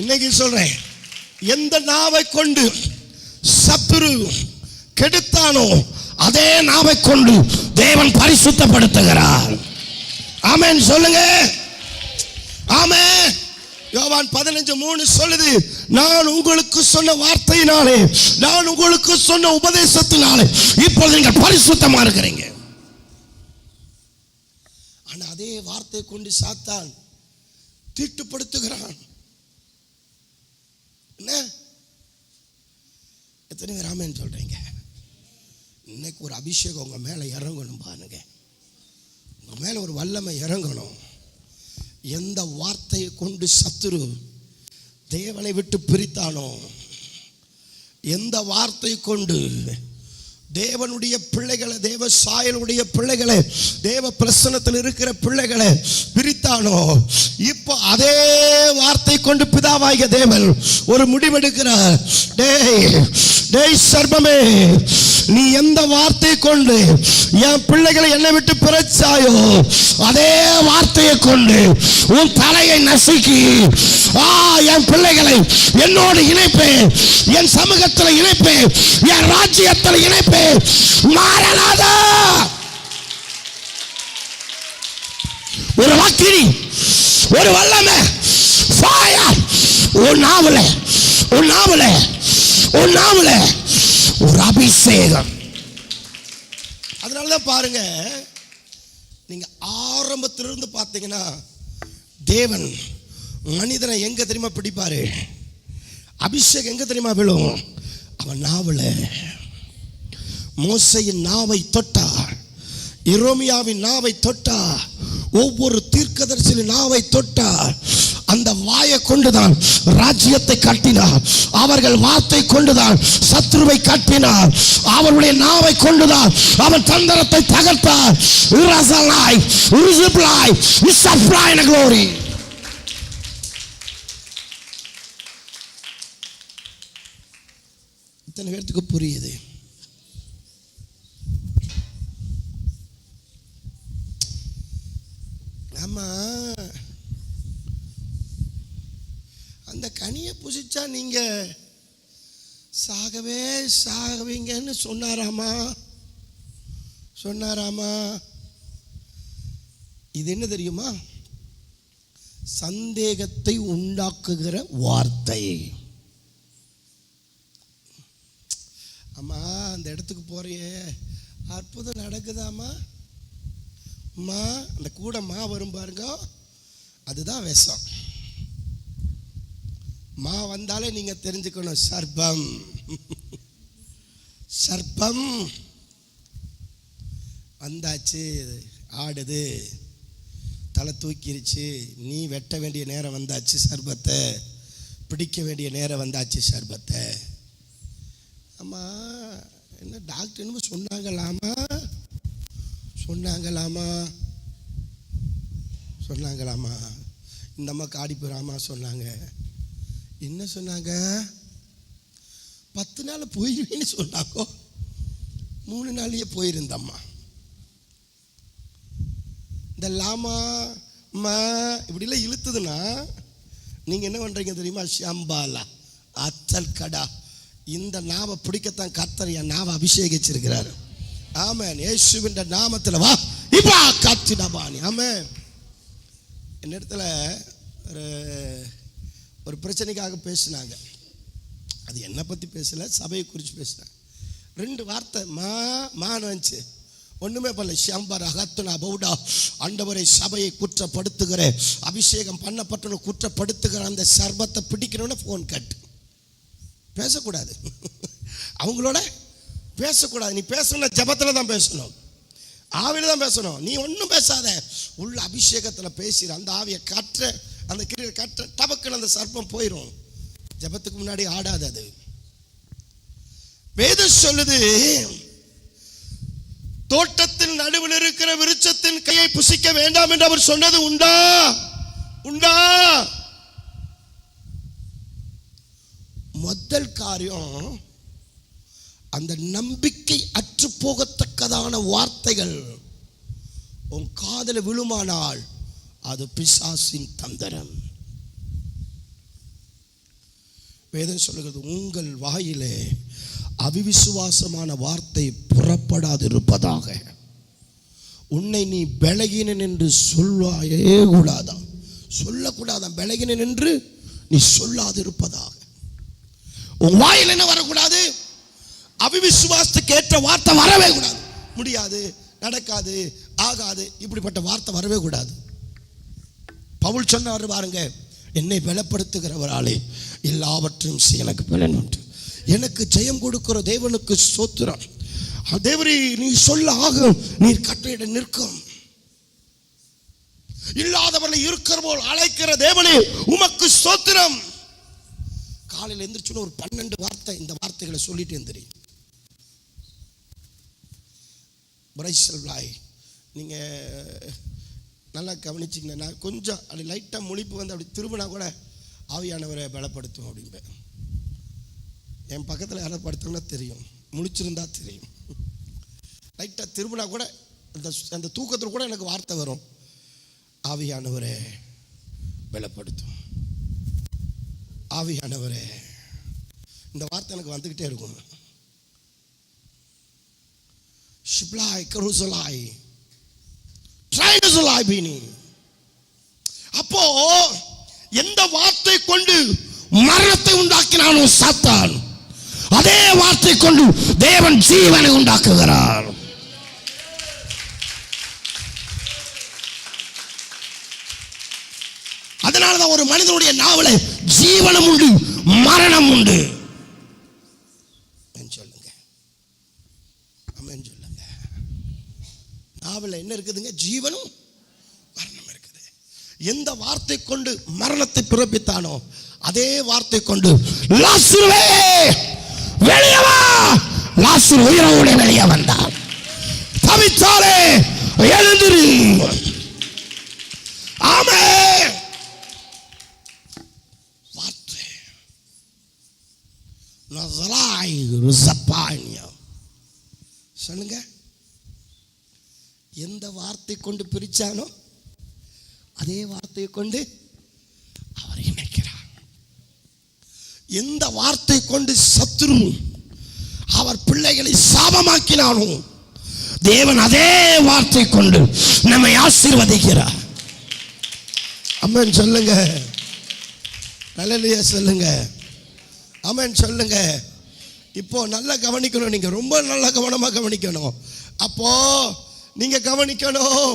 இன்னைக்கு சொல்றேன், எந்த நாவை கொண்டு சத்துரு கெடுத்தானோ அதே நாவை கொண்டு தேவன் பரிசுத்தப்படுத்துகிறார். ஆமென் சொல்லுங்க. ஆமென். யோவான் 15:3 சொல்லுது, நான் உங்களுக்கு சொன்ன வார்த்தையினாலே, நான் உங்களுக்கு சொன்ன உபதேசத்தினாலே இப்பொழுது நீங்கள் பரிசுத்தமா இருக்கிறீங்க. ஆனா அதே வார்த்தையை கொண்டு சாத்தான் தீட்டுப்படுத்துகிறான். என்ன எத்தனை பேர் ஆமென் சொல்றீங்க? இன்னைக்கு ஒரு அபிஷேகம் உங்க மேல இறங்கணும் பாருங்க. உங்க மேல ஒரு வல்லமை இறங்கணும். எந்த வார்த்தையை கொண்டு சத்துரு தேவனை விட்டு பிரித்தானோ, எந்த வார்த்தை கொண்டு தேவனுடைய பிள்ளைகளை, தேவ சாயலுடைய பிள்ளைகளை, தேவ பிரசன்னத்தில் இருக்கிற பிள்ளைகளை பிரித்தானோ, இப்போ அதே வார்த்தை கொண்டு பிதாவாகிய தேவன் ஒரு முடிவெடுக்கிறார். டேய் சர்ப்பமே, நீ எந்த வார்த்தை கொண்டு என் பிள்ளைகளை என்னை விட்டு பிரிச்சாயோ அதே வார்த்தையை கொண்டு உன் தலையை நசுக்கி என் பிள்ளைகளை என்னோடு இணைப்பேன், என் சமூகத்தில் இணைப்பேன், என் ராஜ்யத்தில் இணைப்பேன். மாறலாதா ஒரு வாக்கினி, ஒரு வல்லமை, ஃபயர் உன் நாவல ஒரு அபிஷேகம். அதனாலதான் பாருங்க, நீங்க ஆரம்பத்திலிருந்து பார்த்தீங்கன்னா தேவன் மனிதனை எங்க தெரியுமா பிடிப்பாரு? அபிஷேகம் எங்க தெரியுமா விழும்? அவன் நாவல. மோசையின் நாவை தொட்டார், எரேமியாவின் நாவை தொட்டார், ஒவ்வொரு தீர்க்கதரிசியின் நாவை தொட்டார். அந்த வாயை கொண்டுதான் ராஜ்யத்தை கட்டினார். அவர்கள் வார்த்தை கொண்டுதான் சத்ருவை கட்டினார். அவருடைய நாவை கொண்டுதான் அவன் தந்திரத்தை தகர்த்தார். இத்தனை பேருக்கு புரியுது? ஆமா, அந்த கனியை புசிச்சா நீங்க சாகவீங்கன்னு சொன்னாராமா. இது என்ன தெரியுமா? சந்தேகத்தை உண்டாக்குகிற வார்த்தை. அம்மா, அந்த இடத்துக்கு போறியே, அற்புதம் நடக்குதாமா? அம்மா, அந்த கூட வரும் பாருங்க, அதுதான் விஷம். வந்தாலே நீங்க தெரிஞ்சுக்கணும், சர்ப்பம் வந்தாச்சு, ஆடுது, தலை தூக்கிருச்சு, நீ வெட்ட வேண்டிய நேரம் வந்தாச்சு, சர்ப்பத்தை பிடிக்க வேண்டிய நேரம் வந்தாச்சு, சர்ப்பத்தை. அம்மா, என்ன டாக்டர் என்னமோ சொன்னாங்களாமா, இந்த அம்மா காடி போறாமா சொன்னாங்க. என்ன சொன்னாங்க? 10 நாள் போயிருவேன்னு சொன்னாங்க. 3 நாளையே போயிருந்தம்மா. இந்த லாமா இப்படிலாம் இழுத்துதுன்னா நீங்க என்ன பண்றீங்க தெரியுமா? ஷம்பாலா அத்தல் கடா, இந்த நாவை பிடிக்கத்தான் கர்த்தர் என் நாவை அபிஷேகிச்சிருக்கிறார். ஆமென். இயேசுவின் நாமத்தில் வா இப்பா காத்திடாபானி. ஆமென். இந்த இடத்துல ஒரு பிரச்சனைக்காக பேசினாங்க. அது என்னை பற்றி பேசலை, சபையை குறித்து பேசினாங்க. 2 வார்த்தை மான்னு வந்துச்சு. ஒன்றுமே பண்ணல. ஷம்பர் அகத்துனா பவுடா, ஆண்டவரை சபையை குற்றப்படுத்துகிற, அபிஷேகம் பண்ணப்பட்ட குற்றப்படுத்துகிற அந்த சர்பத்தை பிடிக்கணும்னு ஃபோன் கட். பேசக்கூடாது, அவங்களோட பேசக்கூடாது. நீ பேசணும்னா ஜபத்தில் தான் பேசணும், ஆவியில் தான் பேசணும். நீ ஒன்றும் பேசாத, உள்ள அபிஷேகத்தில் பேசிடு. அந்த ஆவியை கற்ற, அந்த கிரியை கற்ற, டபக்குன்னு அந்த சர்ப்பம் போயிடும். ஜபத்துக்கு முன்னாடி ஆடாது. அது வேதம் சொல்லுது, தோட்டத்தின் நடுவில் இருக்கிற விருட்சத்தின் கையை புசிக்க வேண்டாம் என்று அவர் சொன்னது உண்டா? உண்டா? முதல் காரியம், அந்த நம்பிக்கை அற்று போகத்தக்கதான வார்த்தைகள் உன் காதில் விழுமானால் அது பிசாசின் தந்திரம். வேதம் சொல்லுகிறது, உங்கள் வாயிலே அவிவிசுவாசமான வார்த்தை புறப்படாதிருப்பதாக. உன்னை நீ பலகீனன் என்று சொல்வாயே கூடாதான், சொல்லக்கூடாதான். பலகீனன் என்று நீ சொல்லாதிருப்பதாக. உன் வாயில் என்ன வரக்கூடாது? அவிவிசுவாசத்துக்கு ஏற்ற வார்த்தை வரவே கூடாது. முடியாது, நடக்காது, ஆகாது, இப்படிப்பட்ட வார்த்தை வரவே கூடாது. பவுல் சொன்னார் பாருங்க, என்னை பலப்படுத்துகிறவராலே எல்லாவற்றையும் எனக்கு பலன் உண்டு. எனக்கு ஜெயம் கொடுக்கிற தேவனுக்கு ஸ்தோத்திரம். தேவரே நீ சொல்ல ஆகும், நீர் கட்டளையிட நிற்கும். இல்லாதவர்களை இருக்கிற போல் அழைக்கிற தேவனே உமக்கு ஸ்தோத்திரம். காலையில் எந்திரிச்சுன்னு ஒரு 12 வார்த்தை இந்த வார்த்தைகளை சொல்லிட்டு எந்திரி. நீங்க நல்லா கவனிச்சிங்கன்னா, கொஞ்சம் அப்படி லைட்டாக முழிப்பு வந்து அப்படி திரும்பினா கூட ஆவியானவரை பலப்படுத்தும் அப்படின்பேன். என் பக்கத்தில் யாராவது படுத்தோம்னா தெரியும், முழிச்சிருந்தா தெரியும். லைட்டாக திரும்பினா கூட அந்த தூக்கத்தில் கூட எனக்கு வார்த்தை வரும், ஆவியானவரை பலப்படுத்தும், ஆவியானவரே. இந்த வார்த்தை எனக்கு வந்துக்கிட்டே இருக்கும். ஷிப்லாய் கருசலாய் ட்ரைனசலாய் பீனி. அப்போ எந்த வார்த்தை கொண்டு மரணத்தை உண்டாக்கினானோ சாத்தான், அதே வார்த்தை கொண்டு தேவன் ஜீவனை உண்டாக்குகிறார். அதனாலதான் ஒரு மனிதனுடைய நாவலை ஜீவனம் உண்டு, மரணம் உண்டு. சொல்லுங்க, சொல்லுங்க. நாவல என்ன இருக்குதுங்க? ஜீவனும் மரணம் இருக்குது. எந்த வார்த்தை கொண்டு மரணத்தை பிறப்பித்தானோ அதே வார்த்தை கொண்டு லாசருவே வெளியே வா, லாசரு உயிரோடு வெளியே வந்தார். தவித்தாலே எழுந்திரு. ஆமென். வார்த்தை நஸலாய் ருஸபானியா. சொல்லுங்க, எந்த வார்த்தை கொண்டு பிரிச்சானோ அதே வார்த்தையை கொண்டு அவர் இணைக்கிறார். எந்த வார்த்தை கொண்டு சத்துரு அவர் பிள்ளைகளை சாபமாக்கினானோ தேவன் அதே வார்த்தை கொண்டு நம்மை ஆசீர்வதிக்கிறார். ஆமென் சொல்லுங்க, அல்லேலூயா சொல்லுங்க, ஆமென் சொல்லுங்க. இப்போ நல்லா கவனிக்கணும், நீங்க ரொம்ப நல்லா கவனமா கவனிக்கணும். அப்போ நீங்க கவனிக்கணும்,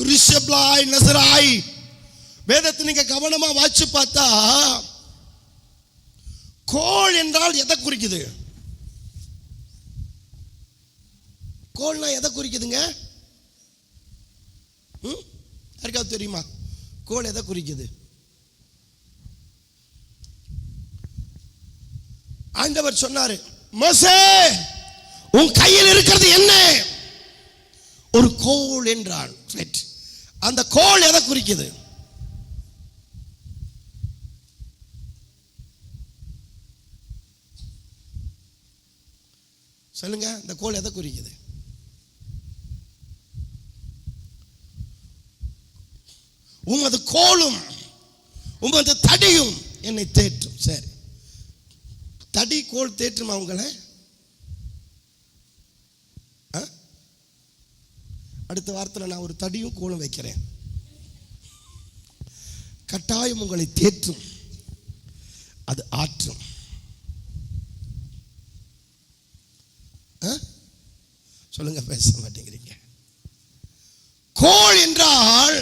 ரிஷப்லாய் நசராய் வேதத்தை நீங்க கவனமா வாசிச்சு பார்த்தா, கோல் என்றால் எதை குறிக்குது? கோல்னா எதை குறிக்குதுங்க? யாருக்காவது தெரியுமா கோல் எதை குறிக்குது? ஆண்டவர் சொன்னாரு, மோசே உன் கையில் இருக்கிறது என்ன? ஒரு கோல் என்றான். அந்த கோல் எதை குறிக்குது? சொல்லுங்க, இந்த கோல் எதை குறிக்குது? உமது கோலும் உமது தடியும் என்னை தேற்றும். சரி, தடி கோல் தேற்றுமா உங்களை? அடுத்த வாரத்தில் நான் ஒரு தடியும் கோலும் வைக்கிறேன், கட்டாயம் உங்களை தேற்றும். ஆற்றும். சொல்லுங்க, பேச மாட்டேங்கிறீங்க. கோள் என்றால்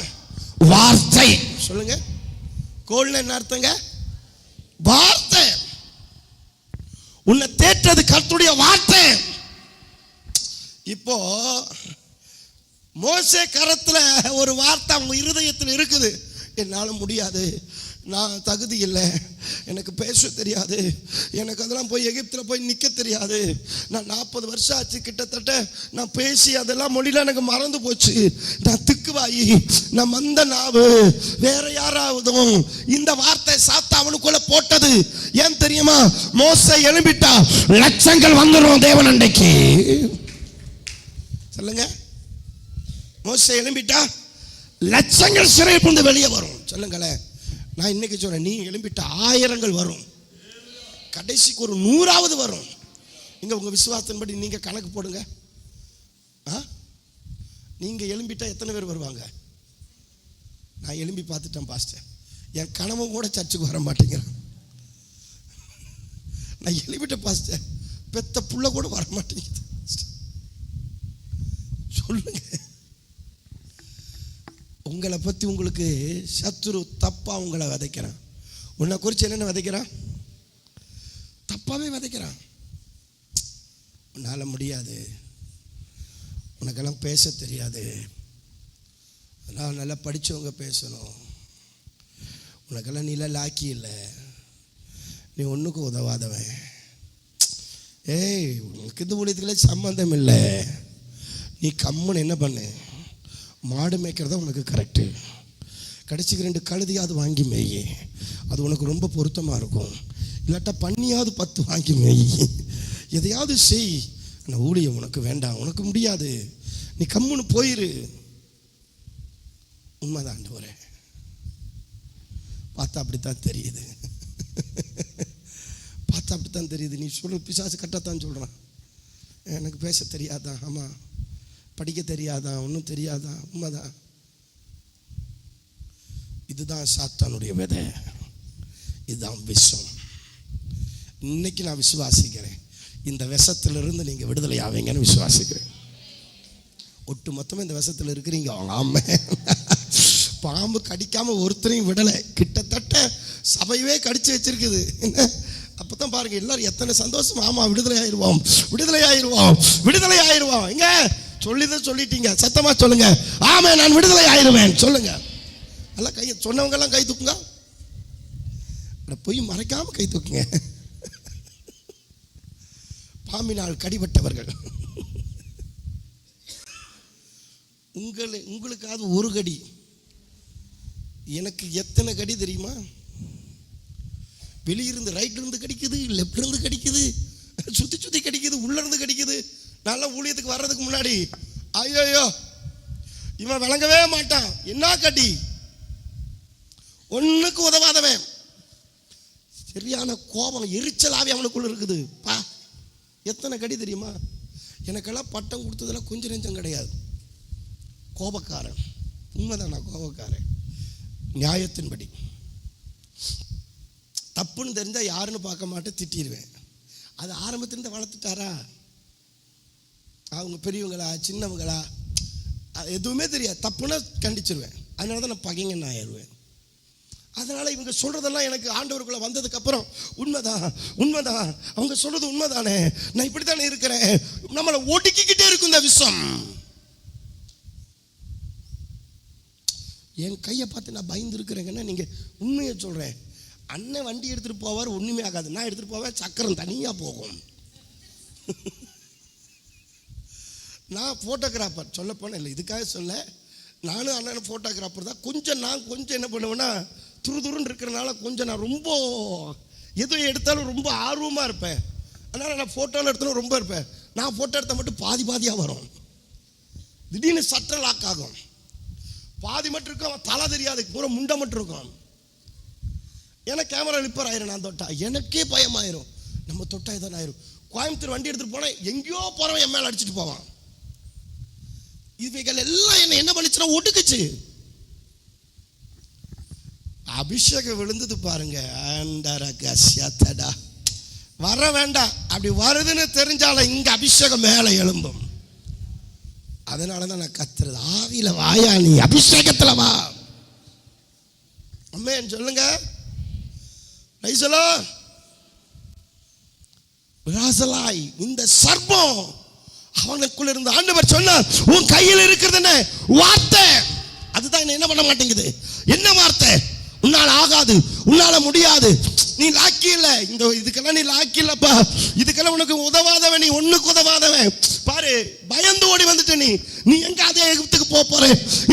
வார்த்தை. சொல்லுங்க, கோள்னா என்ன அர்த்தங்க? வார்த்தை. உன்னை தேற்றது கர்த்தருடைய வார்த்தை. இப்போ மோசே கரத்துல ஒரு வார்த்தை அவங்க இருதயத்தில் இருக்குது. என்னால முடியாது, நான் தகுதி இல்லை, எனக்கு பேச தெரியாது, எனக்கு அதெல்லாம் போய் எகிப்தில் போய் நிற்க தெரியாது, நான் 40 வருஷம் ஆச்சு கிட்டத்தட்ட, நான் பேசி அதெல்லாம் மொழிலாம் எனக்கு மறந்து போச்சு, நான் திக்குவாயி, நான் மந்த நாவு, வேற யாராவதும் இந்த வார்த்தை சாத்தா அவனுக்குள்ள போட்டது. ஏன் தெரியுமா? மோசே எழும்பிட்டா லட்சங்கள் வந்துடும் தேவன் அண்டைக்கு. சொல்லுங்க, மோசே எழும்பிட்டா லட்சங்கள் சிறை புந்து வெளியே வரும். சொல்லுங்களேன், நான் இன்னைக்கு சொல்றேன், நீ எழும்பிட்ட ஆயிரங்கள் வரும், கடைசிக்கு ஒரு 100ஆவது வரும். இங்க உங்க விசுவாசத்தின்படி நீங்க கணக்கு போடுங்க. நீங்க எழும்பிட்டா எத்தனை பேர் வருவாங்க? நான் எழும்பி பார்த்துட்டேன் பாஸ்டர், என் கணவன் கூட சர்ச்சுக்கு வர மாட்டேங்கிறான். நான் எழுப்பிட்டேன் பாஸ்டர், பெத்த புள்ள கூட வர மாட்டேங்குது. சொல்லுங்க, உங்களை பற்றி உங்களுக்கு சத்துரு தப்பா உங்களை விதைக்கிறான். உன்னை குறித்து என்னென்ன விதைக்கிறான்? தப்பாவே விதைக்கிறான். உன்னால் முடியாது, உனக்கெல்லாம் பேச தெரியாது, நான் நல்லா படித்தவங்க பேசணும், உனக்கெல்லாம் நீல லாக்கி இல்லை, நீ ஒன்றுக்கும் உதவாதவன், ஏய் உனக்கு இது ஊழியத்துக்குள்ளே சம்மந்தம் இல்லை, நீ கம்முன்னு என்ன பண்ணு, மாடு மேய்க்கிறதா உனக்கு கரெக்டு, கடைசிக்கு 2 கழுதியாவது வாங்கி மேய், அது உனக்கு ரொம்ப பொருத்தமாக இருக்கும், இல்லாட்டா பண்ணியாவது 10 வாங்கி மேய், எதையாவது செய், அந்த ஊழியம் உனக்கு வேண்டாம், உனக்கு முடியாது, நீ கம்முன்னு போயிரு. உண்மைதான் ஆண்டவரே, பார்த்தா அப்படித்தான் தெரியுது, பார்த்தா அப்படித்தான் தெரியுது. நீ சொல்ற பிசாசு கட்டத்தான் சொல்கிறான், எனக்கு பேச தெரியாதான், ஆமாம், படிக்க தெரியாதான், ஒன்றும் தெரியாதான், உண்மைதான். இதுதான் சாத்தானுடைய விதை, இதுதான் விஷம். இன்னைக்கு நான் விசுவாசிக்கிறேன், இந்த விஷத்திலிருந்து நீங்க விடுதலை ஆவீங்கன்னு விசுவாசிக்கிறேன். ஒட்டு மொத்தமாக இந்த விஷத்தில் இருக்கிறீங்க. ஆமாம், பாம்பு கடிக்காம ஒருத்தரையும் விடலை, கிட்டத்தட்ட சபையவே கடிச்சு வச்சிருக்குது. என்ன அப்பதான் பாருங்க எல்லாரும் எத்தனை சந்தோஷம். ஆமா, விடுதலை ஆயிடுவோம், விடுதலை ஆயிடுவோம், விடுதலை ஆயிடுவோம். இங்க சொல்லிட்டீங்க, சத்தமா சொல்லுங்க, ஆமா நான் விடுதலை ஆயிடுவேன். சொல்லுங்க, எல்லாம் கை சொன்னவங்க எல்லாம் கை தூக்குங்க, போய் மறைக்காம கை தூக்குங்க. பாம்பினால் கடிபட்டவர்கள், உங்களுக்காவது ஒரு கடி, எனக்கு எத்தனை கடி தெரியுமா? வெளியிருந்து ரைட்ல இருந்து கடிக்குது, லெப்ட்ல இருந்து கடிக்குது, சுத்தி சுத்தி கடிக்குது, உள்ள இருந்து கடிக்குது. நல்லா ஊழியத்துக்கு வர்றதுக்கு முன்னாடி ஐயோ இவன் விளங்கவே மாட்டான், என்ன கடி, ஒண்ணுக்கு உதவாதவன், சரியான கோபம் எரிச்சலாவே அவனுக்குள்ள இருக்குது. பா எத்தனை கடி தெரியுமா? எனக்கெல்லாம் பட்டம் கொடுத்ததெல்லாம் கொஞ்சம் நெஞ்சம் கிடையாது, கோபக்காரன். உண்மைதான், நான் கோபக்காரன். நியாயத்தின்படி தப்புன்னு தெரிஞ்சா யாருன்னு பார்க்க மாட்டேன், திட்டிடுவேன். அது ஆரம்பத்திலிருந்து வளர்த்துட்டாரா, அவங்க பெரியவங்களா சின்னவங்களா எதுவுமே தெரியாது, தப்புன்னா கண்டிச்சிருவேன். அதனால தான் நான் பகைங்கன்னு ஆயிடுவேன். அதனால இவங்க சொல்றதெல்லாம் எனக்கு ஆண்டவருக்குள்ள வந்ததுக்கு அப்புறம் உண்மைதான், உண்மைதான், அவங்க சொல்றது உண்மைதானே, நான் இப்படித்தானே இருக்கிறேன், நம்மளை ஒடுக்கிக்கிட்டே இருக்கும் இந்த விஷம். என் கையை பார்த்து நான் பயந்து இருக்கிறேங்கன்னா, நீங்க உண்மையை சொல்றேன், அண்ணன் வண்டி எடுத்துட்டு போவார், ஒண்ணுமே ஆகாது, நான் எடுத்துட்டு போவேன், சக்கரம் தனியா போகும். நான் போட்டோகிராஃபர், சொல்ல போன இல்லை, இதுக்காக சொல்ல, நானும் அண்ணன் போட்டோகிராஃபர் தான். நான் கொஞ்சம் என்ன பண்ணுவேன்னா, துருதுருன்னு இருக்கிறனால கொஞ்சம் நான் ரொம்ப எதுவும் எடுத்தாலும் ரொம்ப ஆர்வமாக இருப்பேன். அதனால் நான் ஃபோட்டோவில் எடுத்தாலும் ரொம்ப இருப்பேன். நான் ஃபோட்டோ எடுத்தால் மட்டும் பாதியாக வரும், திடீர்னு சட்டை லாக் ஆகும், பாதி மட்டும் இருக்கும், அவன் தலை தெரியாது, பூரா முண்டை மட்டும் இருக்கும். ஏன்னா கேமரா லிப்பர் ஆயிரும், நான் தொட்டா எனக்கே பயமாயிரும், நம்ம தொட்டா இதான் ஆயிரும். கோயம்புத்தூர் வண்டி எடுத்துகிட்டு போனால் எங்கேயோ போகிறவன் என் மேலே அடிச்சுட்டு போவான். இவைகள் எல்லாம் என்ன பண்ணிச்சுன்னா ஒடுக்குச்சு. அபிஷேகம் விழுந்தது பாருங்க. வர வேண்டாம், அப்படி வருதுன்னு தெரிஞ்சாலும் இங்க அபிஷேகம் மேல எழும்பும். அதனாலதான் நான் கத்துறது, ஆவியில வாயா, நீ அபிஷேகத்துல வா. அம்மேன் சொல்லுங்க. இந்த சர்ப்பம் அவனுக்குள்ள இருந்த ஆண்டவர் சொன்னார், உன் கையில் இருக்கிறது என்ன? வார்த்தை. அதுதான் என்ன பண்ண மாட்டேங்குது. என்ன வார்த்தை? உன்னால ஆகாது, உன்னால முடியாது, நீ லாக்கி இல்ல, இந்த இதுக்கெல்லாம் நீ லாக்கி இல்லப்பா, இதுக்கெல்லாம் உனக்கு உதவாதவன், நீ ஒண்ணுக்கு உதவாதவன் பாரு. பயந்து ஓடி வந்துட்டு நீ எங்க அதே எகிப்துக்கு போற.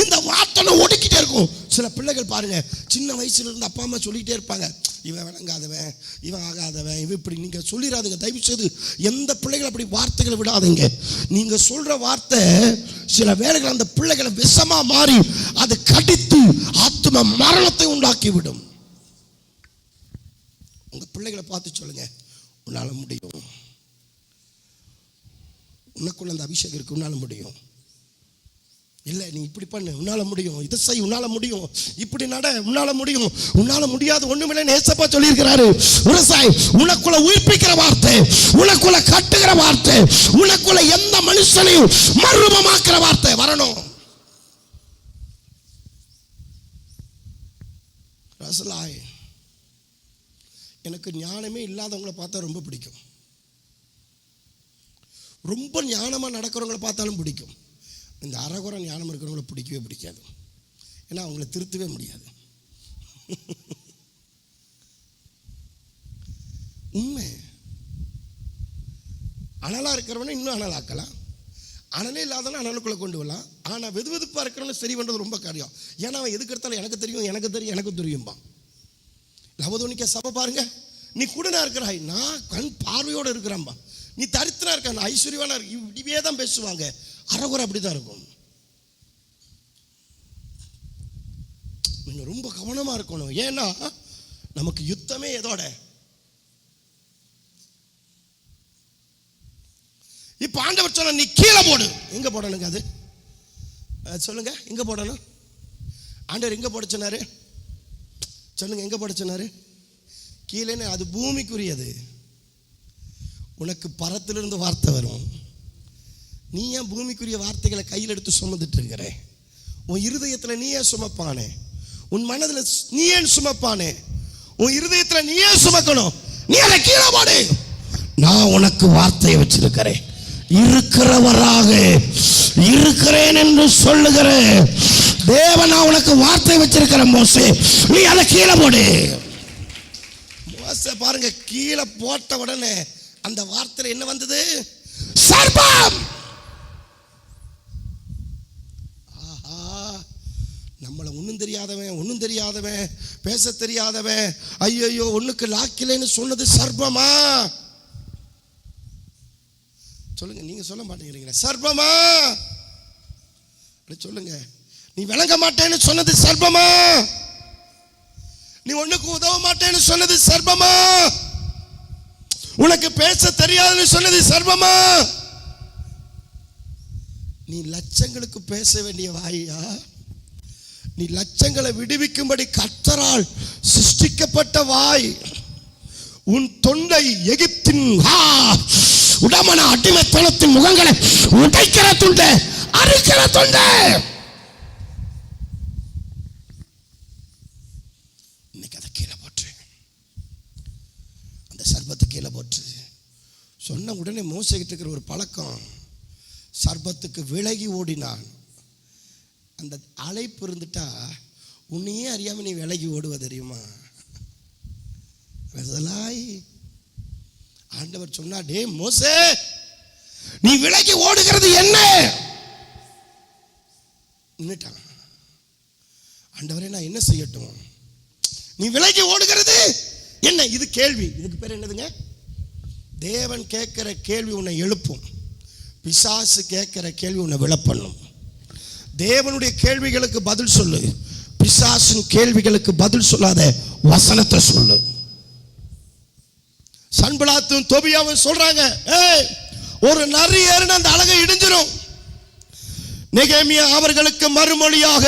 இந்த வார்த்தை ஒடுக்கிட்டே இருக்கும். சில பிள்ளைகள் பாருங்க, சின்ன வயசுல இருந்து அப்பா அம்மா சொல்லிட்டே இருப்பாங்க, இவன் விளங்காதவன், இவன் ஆகாதவன், இவன் இப்படி. நீங்க சொல்லிடாதுங்க, தயவு செய்து எந்த பிள்ளைகள் அப்படி வார்த்தைகளை விடாதீங்க. நீங்க சொல்ற வார்த்தை சில வேளைகள் அந்த பிள்ளைகளை விஷமா மாறி அது கடித்து ஆத்ம மரணத்தை உண்டாக்கி விடும். உங்க பிள்ளைகளை பார்த்து சொல்லுங்க, உன்னால முடியும், உனக்குள்ள அந்த அபிஷேகம் இருக்கு, உன்னால முடியும். இல்லை நீ இப்படி பண்ணு, உன்னால முடியும், இதை செய், உன்னால முடியும், இப்படி நட, உன்னால முடியும், உன்னால முடியாது ஒண்ணுமில்லைன்னு ஏசப்பா சொல்லியிருக்கிறாரு. விவசாயி உனக்குள்ள உயிர்ப்பிக்கிற வார்த்தை, உனக்குள்ள கட்டுகிற வார்த்தை, உனக்குள்ள எந்த மனுஷனையும் மர்மமாக்குற வார்த்தை வரணும். ரசலாய், எனக்கு ஞானமே இல்லாதவங்களை பார்த்தா ரொம்ப பிடிக்கும். ரொம்ப ஞானமா நடக்கிறவங்களை பார்த்தாலும் பிடிக்கும். இந்த அறகுறை ஞானம் இருக்கிறவங்களை பிடிக்கவே பிடிக்காது. ஏன்னா அவங்கள திருத்தவே முடியாது. உண்மை. அனலா இருக்கிறவனை இன்னும் அனலாக்கலாம், அனலே இல்லாதவன அனலுக்குள்ள கொண்டு வரலாம். ஆனா வெது வெதுப்பா இருக்கிறவனை சரி பண்றது ரொம்ப காரியம். ஏன்னா அவன் எதுக்கு எடுத்தாலும் எனக்கு தெரியும், எனக்கு தெரியும், எனக்கு தெரியும்பா. லவதோனிக்க சபை பாருங்க, நீ கூடனா இருக்கிறாய், நான் கண் பார்வையோட இருக்கிறான்பா. நீ தரித்திரா இருக்க, நான் ஐஸ்வர்யவானா இருக்கு, இப்படியே தான் பேசுவாங்க. அறகுறை அப்படிதான் இருக்கும். நீங்க ரொம்ப கவனமா இருக்கணும். ஏன்னா நமக்கு யுத்தமே எதோட? இப்ப ஆண்டவர் சொன்ன நீ கீழே போடு. எங்க போடணுங்க அது சொல்லுங்க, எங்க போடணும்? ஆண்டவர் எங்க போட சொன்னாரு சொல்லுங்க, எங்க போட சொன்னாரு? கீழே. அது பூமிக்குரியது. உனக்கு பரத்திலிருந்து வார்த்தை வரும். நீ ஏன் பூமிக்குரிய வார்த்தைகளை கையில் எடுத்து சுமந்துட்டு இருக்கிற? உன் இருதயத்துல நீ ஏன் சுமப்பானே? உன் மனதில் நீ ஏன் சுமப்பானே? உன் இருதயத்துல நீ ஏன் சுமக்கணும்? நீ அதை கீழே போடு. நான் உனக்கு வார்த்தையை வச்சிருக்கிறேன். இருக்கிறவராக இருக்கிறேன் என்று சொல்லுகிற தேவன், நான் உனக்கு வார்த்தை வச்சிருக்கிறேன் மோசே, நீ அதை கீழே போடு. மோசே பாருங்க, கீழே போட்ட உடனே அந்த வார்த்தையில என்ன வந்தது? சர்ப்பம். நம்மளை ஒன்றும் தெரியாதவன், பேச தெரியாதவன், ஐயோ ஒண்ணுக்கு லாக்கிலேன்னு சொன்னது சர்ப்பமா? சொல்லுங்க, நீங்க சொல்ல மாட்டேங்கிறீங்க. சர்ப்பமா சொல்லுங்க. நீ விளங்க மாட்டேன்னு சொன்னது சர்ப்பமா? நீ ஒண்ணுக்கு உதவ மாட்டேன்னு சொன்னது சர்ப்பமா? உனக்கு பேச தெரியாதுன்னு சொன்னது சர்ப்பமா? நீ லட்சங்களுக்கு பேச வேண்டிய வாயா? நீ லட்சங்களை விடுவிக்கும்படி கர்த்தரால் சிருஷ்டிக்கப்பட்ட வாய். உன் தொண்டை எகிப்தின் உடமன அடிமைத்தனத்தின் முகங்களை உடைக்கிற துண்டை, அறுக்கிற துண்டை. இன்னைக்கு அதை கீழே போற்று, அந்த சர்ப்பத்தை கீழே போற்று. சொன்ன உடனே மோசைக்கிட்டு இருக்கிற ஒரு பழக்கம், சர்ப்பத்துக்கு விலகி ஓடினான். அந்த அழைப்பு இருந்துட்டா உன்னையே அறியாம நீ விலகி ஓடுவ தெரியுமா? ஆண்டவர் சொன்னா, டே மோசே, நீ விலகி ஓடுகிறது என்ன? நின்னுட்டான். ஆண்டவரே, நான் என்ன செய்யட்டும்? நீ விலகி ஓடுகிறது என்ன? இது கேள்வி. இதுக்கு பேர் என்னதுங்க? தேவன் கேட்கிற கேள்வி உன்னை எழுப்பும், பிசாசு கேட்கிற கேள்வி உன்னை விழப்பண்ணும். தேவனுடைய கேள்விகளுக்கு பதில் சொல்லு, பிசாசின் கேள்விகளுக்கு பதில் சொல்லாத வசனத்தை சொல்லு. சன்பலாத்தும் தொபியாவும் சொல்றாங்க, ஒரு நரி ஏறின அந்த அழகை இடிஞ்சிரும். நெகேமியா அவர்களுக்கு மறுமொழியாக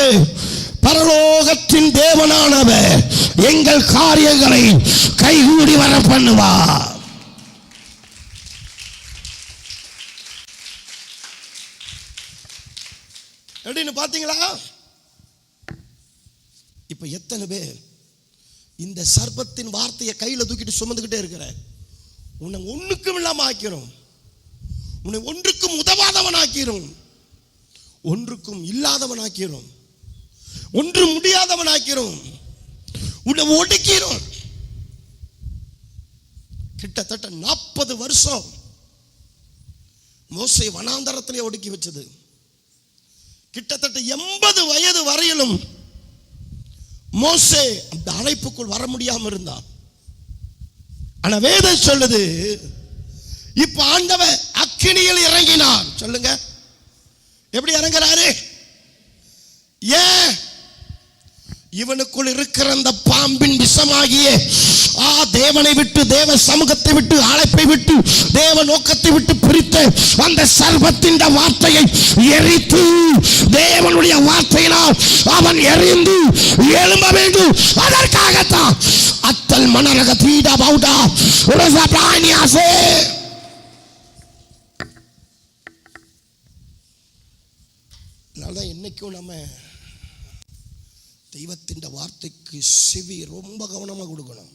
பரலோகத்தின் தேவனானவர் எங்கள் காரியங்களை கைகூடி வர பண்ணுவார். எப்படின்னு பாத்தீங்களா? இப்ப எத்தனை பேர் இந்த சர்ப்பத்தின் வார்த்தையை கையில தூக்கிட்டு சுமந்துகிட்டே இருக்கிற? உன்னை ஒண்ணுக்கும் இல்லாம ஆக்கிறோம், உன்னை ஒன்றுக்கும் உதவாதவன் ஆக்கிறோம், ஒன்றுக்கும் இல்லாதவன் ஆக்கிறோம், ஒன்று முடியாதவன் ஆக்கிறோம், உன்னை ஒடுக்கிறோம். கிட்டத்தட்ட 40 வருஷம் மோசே வனாந்தரத்திலே ஒடுக்கி வச்சது. கிட்டத்தட்ட 80 வயது வரையிலும் மோசே அந்த அழைப்புக்குள் வர முடியாம இருந்தான். ஆனா வேதம் சொல்லுது, இப்ப ஆண்டவர் அக்கினியில் இறங்கினார். சொல்லுங்க, எப்படி இறங்குறாரு? ஏன்? இவனுக்குள் இருக்கிற அந்த பாம்பின் விஷமாகிய தேவனை விட்டு, தேவ சமூகத்தை விட்டு, அழைப்பை விட்டு, தேவ நோக்கத்தை விட்டு பிரித்த அந்த சர்வத்தின் வார்த்தையை எரித்து, தேவனுடைய வார்த்தையினால் அவன் எரிந்து எழும்ப வேண்டும். அதற்காகத்தான் அத்தல் மனரக தீடா பௌடா உலக பிராணியாசே. அதனால்தான் என்னைக்கும் நம்ம தெய்வத்தின் வார்த்தைக்கு செவி ரொம்ப கவனமாக கொடுக்கணும்.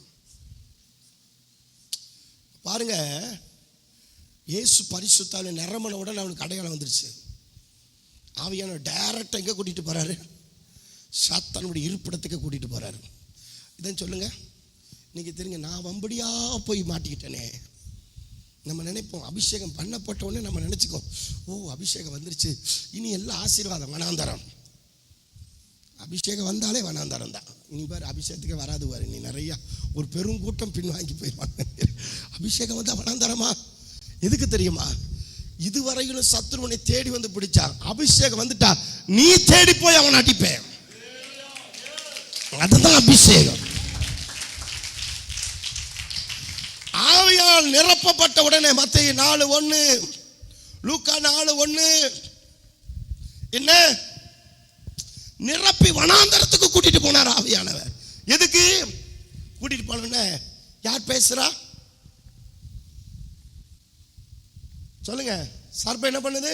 பாருங்க, இயேசு பரிசுத்தாவில நிரம்பின உடனே அவனுக்கு அடையாளம் வந்துருச்சு. ஆவியானவர் டைரக்டா எங்க கூட்டிட்டு போறாரு? சாத்தானுடைய இருப்பிடத்துக்கு கூட்டிட்டு போறாரு. இதான் சொல்லுங்க. இன்னைக்கு தெரியுங்க, நான் வம்படியா போய் மாட்டிக்கிட்டேனே. நம்ம நினைப்போம், அபிஷேகம் பண்ணப்பட்ட உடனே நம்ம நினைச்சுக்கோ, ஓ அபிஷேகம் வந்துருச்சு, இனி எல்லாம் ஆசீர்வாதம், வனாந்தரம். அபிஷேகம் வந்தாலே வனாந்தரம் தான். இனி பாரு, அபிஷேகத்துக்கு வராது பாரு, நீ நிறைய ஒரு பெருங்கூட்டம் பின் வாங்கி போயிடுவாங்க. அபிஷேகம் வந்தா வனாந்தரமா? எதுக்கு தெரியுமா? இதுவரையிலும் சத்துருவனை தேடி வந்து பிடிச்சான். அபிஷேகம் வந்துட்டா நீ தேடி போய் அவன் அடிப்பேன். அதுதான் அபிஷேகம். ஆவியால் நிரப்பப்பட்ட உடனே மத்தேயு 4:1, லூக்கா 4:1 என்ன நிரப்பி வனாந்தரத்துக்கு கூட்டிட்டு போனார் ஆவியானவர். எதுக்கு கூட்டிட்டு போன? யார் பேசுறா? சொல்லுங்க. சர்ப்பம் என்ன பண்ணுது?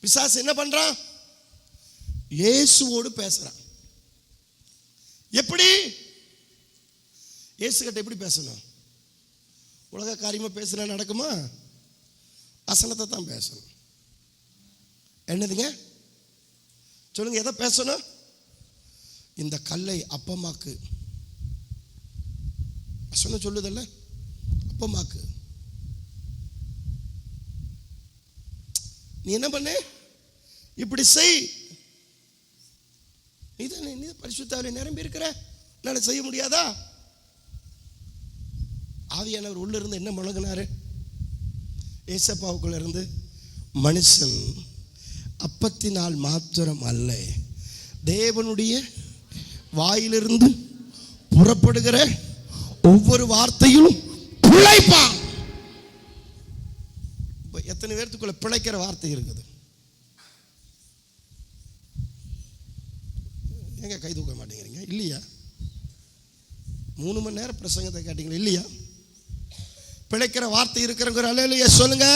பிசாசு என்ன பண்றான்? இயேசுவோடு பேசுறான். எப்படி? இயேசு கிட்ட எப்படி பேசணும்? உலக காரியமா பேசுனா நடக்குமா? வசனத்தை தான் பேசணும். என்னதுங்க? சொல்லுங்க, எதை பேசணும்? இந்த கல்லை அப்பமாக்கு. வசனம் சொல்லுதல்ல, அப்பமாக்கு. நீ என்ன பண்ணு? இப்படி செய். நீ பரிசுத்தாவிலே நிரம்பி இருக்கிற, என்னால செய்ய முடியாதா? ஆவியானவர் உள்ள இருந்து என்ன முழங்கினாரு? ஏசப்பாவுக்குள்ள இருந்து, மனுஷன் அப்பத்தினால் மாத்திரம் அல்ல, தேவனுடைய வாயிலிருந்து புறப்படுகிற ஒவ்வொரு வார்த்தையிலும் பிழைப்பான். எத்தனை பேர்த்துக்குள்ள பிழைக்கிற வார்த்தை இருக்குது? எங்க கை தூக்க மாட்டேங்கிறீங்க? இல்லையா? 3 மணி நேரம் பிரசங்கத்தை கேட்டீங்களா? இல்லையா? பிழைக்கிற வார்த்தை இருக்கிறவங்க அல்லேலூயா சொல்லுங்க.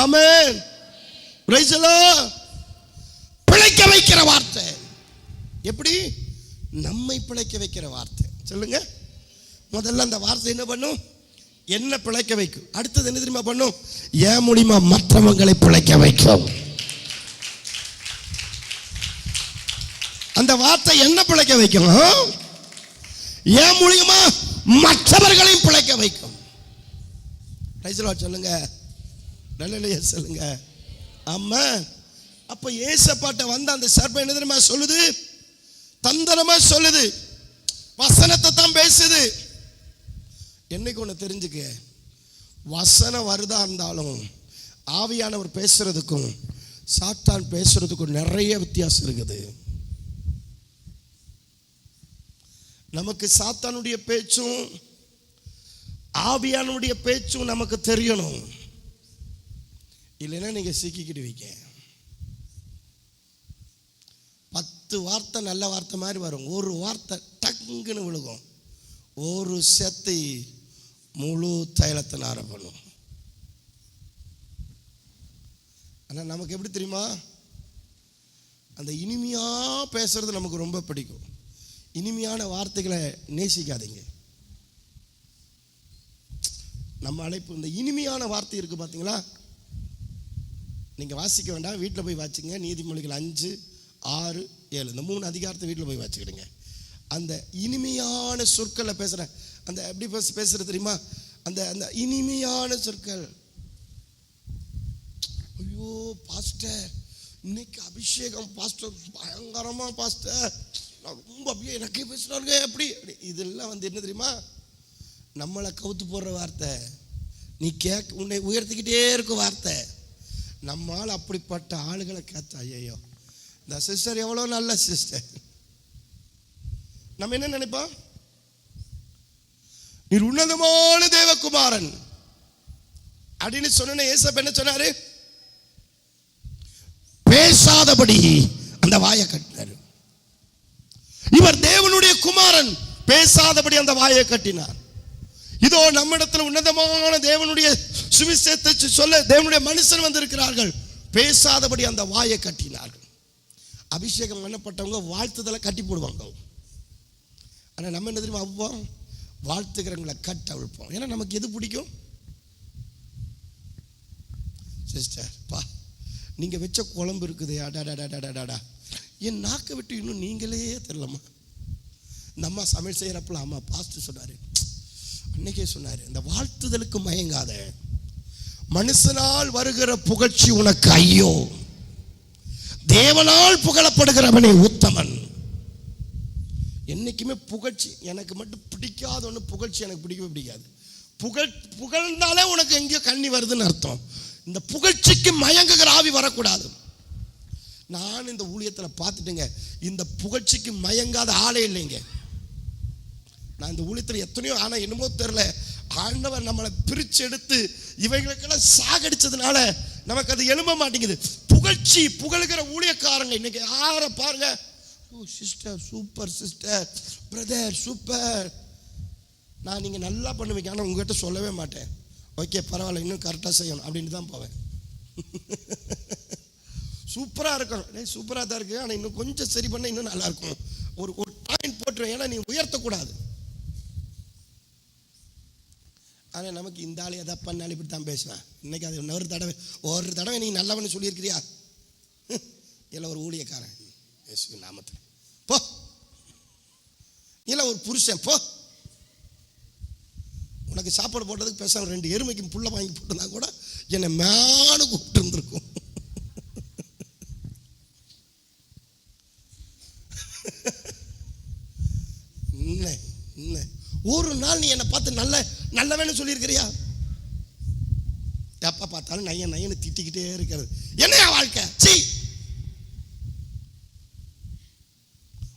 ஆமென். Praise the Lord. பிழைக்க வைக்கிற வார்த்தை. எப்படி? நம்மை பிழைக்க வைக்கிற வார்த்தை. சொல்லுங்க. முதல்ல அந்த வார்த்தை என்ன பண்ணும்? என்ன பிழைக்க வைக்கும். அடுத்தது என்ன தெரியுமா பண்ணும்? ஏன் மூலியமா மற்றவங்களை பிழைக்க வைக்கும். அந்த வார்த்தை என்ன பிழைக்க வைக்கும்? ஏன் மூலியமா மற்றவர்களையும் பிழைக்க வைக்கும். பிரைஸ் தி லார்ட் சொல்லுங்க. நல்லலையா சொல்லுங்க. ஆமா. அப்ப ஏசப்பாட்ட வந்த அந்த சர்ப்பம் என்ன தெரியுமா சொல்லுது? தந்திரமா சொல்லுது, வசனத்தை தான் பேசுது. என்னைக்கு ஒன்று தெரிஞ்சுக்க, வசனம் வருதா இருந்தாலும் ஆவியானவர் பேசுறதுக்கும் சாத்தான் பேசுறதுக்கும் நிறைய வித்தியாசம் இருக்குது. நமக்கு சாத்தானுடைய பேச்சும் ஆவியானுடைய பேச்சும் நமக்கு தெரியணும். இல்லைன்னா நீங்க சிக்கிக்கிட்டு வைக்க. 10 வார்த்தை நல்ல வார்த்தை மாதிரி வரும், ஒரு வார்த்தை டக்குன்னு விழுகும், ஒரு செத்தை முழு தைலத்தை நார பண்ணும். ஆனால் நமக்கு எப்படி தெரியுமா, அந்த இனிமையா பேசுறது நமக்கு ரொம்ப பிடிக்கும். இனிமையான வார்த்தைகளை நேசிக்காதீங்க. நம்ம அழைப்பு இந்த இனிமையான வார்த்தை இருக்கு பார்த்தீங்களா, நீங்கள் வாசிக்க வேண்டாம், வீட்டில் போய் வாசிங்க. நீதிமொழிகள் 5, 6, 7 இந்த 3 அதிகாரத்தை வீட்டில் போய் வாசிக்கிடுங்க. அந்த இனிமையான சொற்களை பேசுகிற அந்த எப்படி பேசுறது தெரியுமா, அந்த அந்த இனிமையான சொற்கள். ஐயோ பாஸ்டர் இன்னைக்கு அபிஷேகம் பாஸ்டர் பயங்கரமா பாஸ்டர், ரொம்ப அப்படியே எனக்கே பேசுறாங்க அப்படி, இதெல்லாம் வந்து என்ன தெரியுமா, நம்மளை கவுத்து போடுற வார்த்தை, நீ உன்னை உயர்த்திக்கிட்டே இருக்க வார்த்தை. நம்மால் அப்படிப்பட்ட ஆளுகளை கேட்ட ஐயோ இந்த சிஸ்டர் எவ்வளோ நல்ல சிஸ்டர், நம்ம என்ன நினைப்போம், நீர் உன்னதமான தேவகுமாரன் அப்படின்னு சொன்ன ஏசப்ப என்ன சொன்னாரு, பேசாதபடி அந்த வாயை கட்டினார். இவர் தேவனுடைய குமாரன், பேசாதபடி அந்த வாயை கட்டினார். இதோ நம்மிடத்தில் உன்னதமான தேவனுடைய சுவிசேஷத்தை சொல்ல தேவனுடைய மனுஷன் வந்திருக்கிறார்கள், பேசாதபடி அந்த வாயை கட்டினார்கள். அபிஷேகம் பண்ணப்பட்டவங்க வாழ்த்துதலை கட்டி போடுவாங்க. ஆனால் நம்ம என்ன தெரியுமா அவ்வளோ வாழ்த்துக்கிறவங்களை கட்ட அவிழ்ப்போம். ஏன்னா நமக்கு எது பிடிக்கும், சிஸ்டர் பா நீங்க வச்ச குழம்பு இருக்குது அடாடாடாடாடாடா, என் நாக்கை விட்டு இன்னும் நீங்களே தெரியலம்மா. இந்த அம்மா சமையல் செய்யறப்பல அம்மா பாஸ்டர் சொன்னாரு, அன்னைக்கே சொன்னாரு, இந்த வாழ்த்துதலுக்கு மயங்காத, மனுஷனால் வருகிற புகழ்ச்சி உனக்கு ஐயோ, தேவனால் புகழப்படுகிறவனே உத்தமன். என்னைக்குமே புகழ்ச்சி எனக்கு மட்டும் பிடிக்காத ஒன்று, புகழ்ச்சி எனக்கு பிடிக்கவே பிடிக்காது. புகழ்ந்தாலே உனக்கு எங்கேயோ கண்ணி வருதுன்னு அர்த்தம். இந்த புகழ்ச்சிக்கு மயங்குகிற ஆவி வரக்கூடாது. நான் இந்த ஊழியத்தில் பார்த்துட்டேங்க, இந்த புகழ்ச்சிக்கு மயங்காத ஆளே இல்லைங்க. நான் இந்த ஊழியத்தில் எத்தனையோ, ஆனால் என்னமோ தெரியல, ஆண்டவர் நம்மளை பிரித்து எடுத்து இவைகளுக்கெல்லாம் சாகடிச்சதுனால நமக்கு அது எழும்ப மாட்டேங்குது. புகழ்ச்சி புகழ்கிற ஊழியக்காரங்க இன்னைக்கு யாரை பாருங்க, ஓ sister super, sister brother super, நான் நீங்கள் நல்லா பண்ணுவீங்க ஆனால் உங்ககிட்ட சொல்லவே மாட்டேன், ஓகே பரவாயில்ல இன்னும் கரெக்டாக செய்யணும் அப்படின்னு தான் போவேன். சூப்பராக இருக்கணும், சூப்பராக தான் இருக்கு ஆனால் இன்னும் கொஞ்சம் சரி பண்ண இன்னும் நல்லா இருக்கும், ஒரு பாயிண்ட் போட்டுருவேன், ஏன்னா நீ உயர்த்தக்கூடாது. ஆனால் நமக்கு இந்த ஆள் எதை பண்ணாலும் இப்படி தான் பேசுவேன். இன்னைக்கு அது ஒரு தடவை நீ நல்லவன்னு சொல்லியிருக்கிறியா, இல்லை ஒரு ஊழியக்காரன் இயேசுவின் நாமத்தில் போ, இல்லை ஒரு புருஷன் போ, உனக்கு சாப்பாடு போட்டதுக்கு பேச 2 எருமைக்கு புள்ள வாங்கி போட்டிருந்தா கூட என்னை மேனு கூப்பிட்டு இருந்திருக்கும். ஒரு நாள் நீ என்னை பார்த்து நல்லவன்னு சொல்லியிருக்கிறியா, எப்ப பார்த்தாலும் நையன்னு திட்டிக்கிட்டே இருக்கிறது, என்னையா வாழ்க்கை, சீ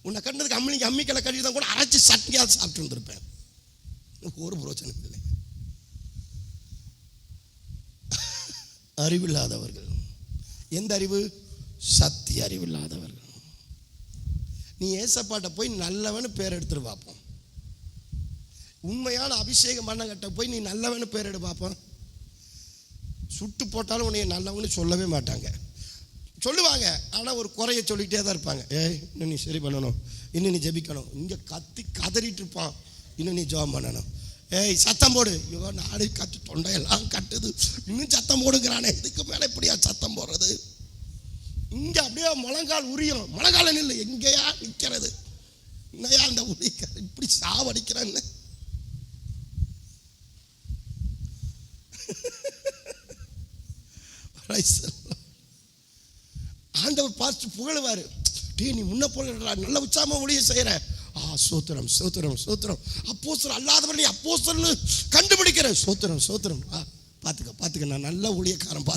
உன்னை கண்டதுக்கு அம்மிக்கலை கட்டி தான் கூட அரைச்சி சட்னியாக சாப்பிட்டு இருந்திருப்பேன், ஒரு பிரோஜனம் இல்லை. அறிவில்லாதவர்கள், எந்த அறிவு, சத்திய அறிவில்லாதவர்கள். நீ ஏசப்பாட்ட போய் நல்லவன்னு பேர் எடுத்துட்டு பார்ப்போம், உண்மையான அபிஷேகம் பண்ண கட்ட போய் நீ நல்லவன்னு பேர் எடு பார்ப்போம், சுட்டு போட்டாலும் உன்னைய நல்லவன்னு சொல்லவே மாட்டாங்க, சொல்லுவாங்க ஆனால் ஒரு குறைய சொல்லிக்கிட்டே தான் இருப்பாங்க. இன்னும் நீ சரி பண்ணணும், இன்னும் நீ ஜெபிக்கணும், இங்கே கத்தி கதறிட்டு இருப்பான், இன்னும் நீ ஜெபம் பண்ணணும், சத்தம் போடு, ஐயோ நாடு கத்து தொண்டையெல்லாம் கட்டுது, இன்னும் சத்தம் போடுங்கிறானே, இதுக்கு மேலே எப்படியா சத்தம் போடுறது, இங்கே அப்படியே முழங்கால் உரியும், முழங்கால நில்லு, எங்கேயா நிற்கிறது, என்னையா அந்த உரிக்க இப்படி சாவடிக்கிறான்னு. ஆண்டவர் பார்த்து புகழுவாரு, டே நீ முன்ன போல நல்ல உற்சாகமா ஊழியம் செய்யற, சோத்திரம் சோத்திரம் சோத்திரம், அப்போஸ்தலர் அல்லாதவர் நீ அப்போஸ்தலர்னு கண்டுபிடிக்கிற, சோத்திரம் சோத்திரம், பார்த்துக்க நான் நல்ல ஊழியக்காரன்,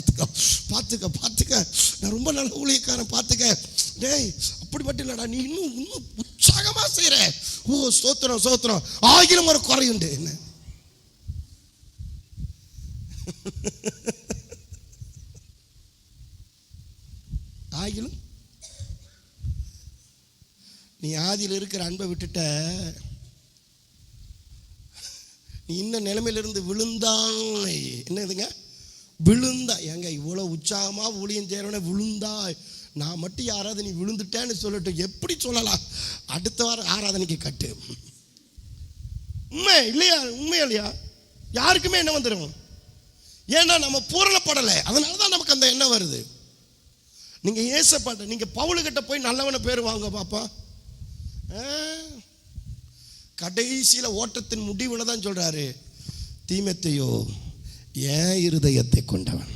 பார்த்துக்க நான் ரொம்ப நல்ல ஊழியக்காரன், பார்த்துக்க டேய் அப்படி மட்டும் இல்லடா நீ இன்னும் உற்சாகமா செய்யற, ஓ சோத்திரம் சோத்திரம், ஆகிலும் ஒரு குறையுண்டு என்ன. ஆகிலும் நீ ஆதியில் இருக்கிற அன்பை விட்டுட்ட, நீ இன்னும் நிலைமையிலிருந்து விழுந்தாய். என்னதுங்க விழுந்தா? ஏங்க இவ்வளோ உற்சாகமாக ஊழியம் செய்கிறவனே விழுந்தாய். நான் மட்டும் யாராவது நீ விழுந்துட்டேன்னு சொல்லட்டும், எப்படி சொல்லலாம்? அடுத்த வாரம் ஆராதனைக்கு கட்டு. உண்மை இல்லையா? உண்மையா இல்லையா? யாருக்குமே என்ன வந்துடும்? ஏன்னா நம்ம பூரணப்படலை, அதனால தான் நமக்கு அந்த எண்ணம் வருது. நீங்கள் ஏசப்பட்ட, நீங்கள் பவுலுக்கிட்ட போய் நல்லவனை பேர் வாங்க பாப்பா. கடைசியில் ஓட்டத்தின் முடிவில் தான் சொல்கிறாரு, தீமோத்தேயோ ஏன் இருதயத்தை கொண்டவன்.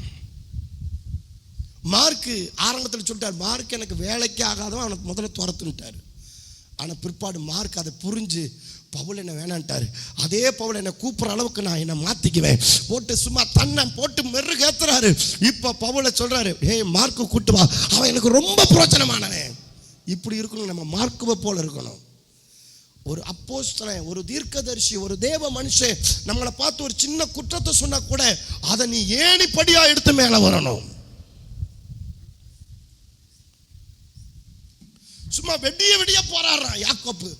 மார்க்கு ஆரம்பத்தில் சொல்லிட்டார், மார்க் எனக்கு வேலைக்கு ஆகாதவன், அவனுக்கு முதல்ல துரத்துட்டார். ஆனால் பிற்பாடு மார்க் அதை புரிஞ்சு பவுல் என்ன வேணான்ட்டார். அதே பவுல் என்னை கூப்பிட்ற அளவுக்கு நான் என்னை மாற்றிக்குவேன் போட்டு சும்மா தன்னை போட்டு மெருகேத்துறாரு. இப்போ பவுலை சொல்கிறாரு, மார்க்கு கூட்டு வா, அவன் எனக்கு ரொம்ப பிரோஜனமானவன். இப்படி இருக்கணும், நம்ம மார்க்குவை போல இருக்கணும். ஒரு அப்போஸ்தலன், ஒரு தீர்க்கதரிசி, ஒரு தேவ மனுஷன் நம்மளை பார்த்து ஒரு சின்ன குற்றத்தை சொன்னா கூட அதை நீ ஏணிப்படியா எடுத்து மேலே வரணும். சும்மா வெடிய போராடுறான் யாக்கோப்பு.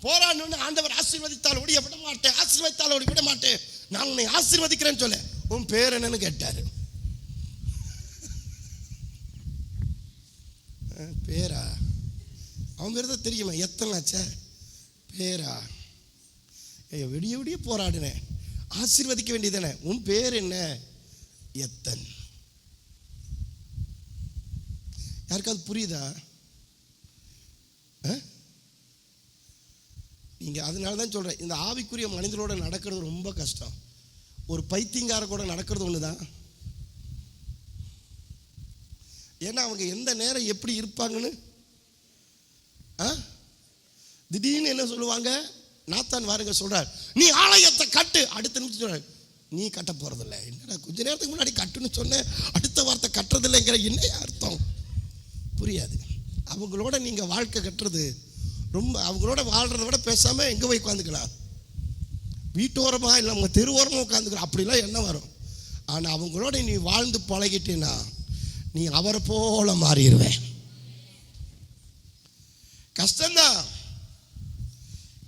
போராடணும்னு ஆண்டவர் ஆசீர்வதித்தால் ஒடிய விட மாட்டேன், ஆசீர்வதித்தால் ஒடி விட மாட்டேன், நான் உன்னை ஆசீர்வதிக்கிறேன்னு சொல்ல. உன் பேர் என்னன்னு கேட்டாரு. பேரா? அவன் பேர் தான் தெரியுமா? எத்தனாச்சா பேரா? விடிய போராடினேன், ஆசீர்வதிக்க வேண்டியதானே. உன் பேர் என்ன? எத்தன். யாருக்காவது புரியுதா? நீங்கள் அதனால தான் சொல்கிறேன், இந்த ஆவிக்குரிய மனிதனோட நடக்கிறது ரொம்ப கஷ்டம். ஒரு பைத்தியங்கார கூட நடக்கிறது ஒன்று தான். ஏன்னா அவங்க எந்த நேரம் எப்படி இருப்பாங்கன்னு. திடீர்னு என்ன சொல்லுவாங்க? நாத்தான் வாருங்க சொல்கிறார், நீ ஆலயத்தை கட்டு. அடுத்த நிமிஷம் சொல்கிறார், நீ கட்ட போகிறதில்ல. என்னடா கொஞ்ச நேரத்துக்கு முன்னாடி கட்டுன்னு சொன்னேன், அடுத்த வார்த்தை கட்டுறதில்லைங்கிற என்ன அர்த்தம்? புரியாது. அவங்களோட நீங்கள் வாழ்க்கை கட்டுறது ரொம்ப, அவங்களோட வாழ்கிறத விட பேசாமல் எங்கே போய் உட்காந்துக்கலாம், வீட்டோரமாக இல்லை அவங்க தெருவோரமாக உட்காந்துக்கலாம், அப்படிலாம் என்ன வரும். ஆனால் அவங்களோட நீ வாழ்ந்து பழகிட்டேன்னா நீ அவரை போல மாறிடுவேன். கஷ்டம்தான்,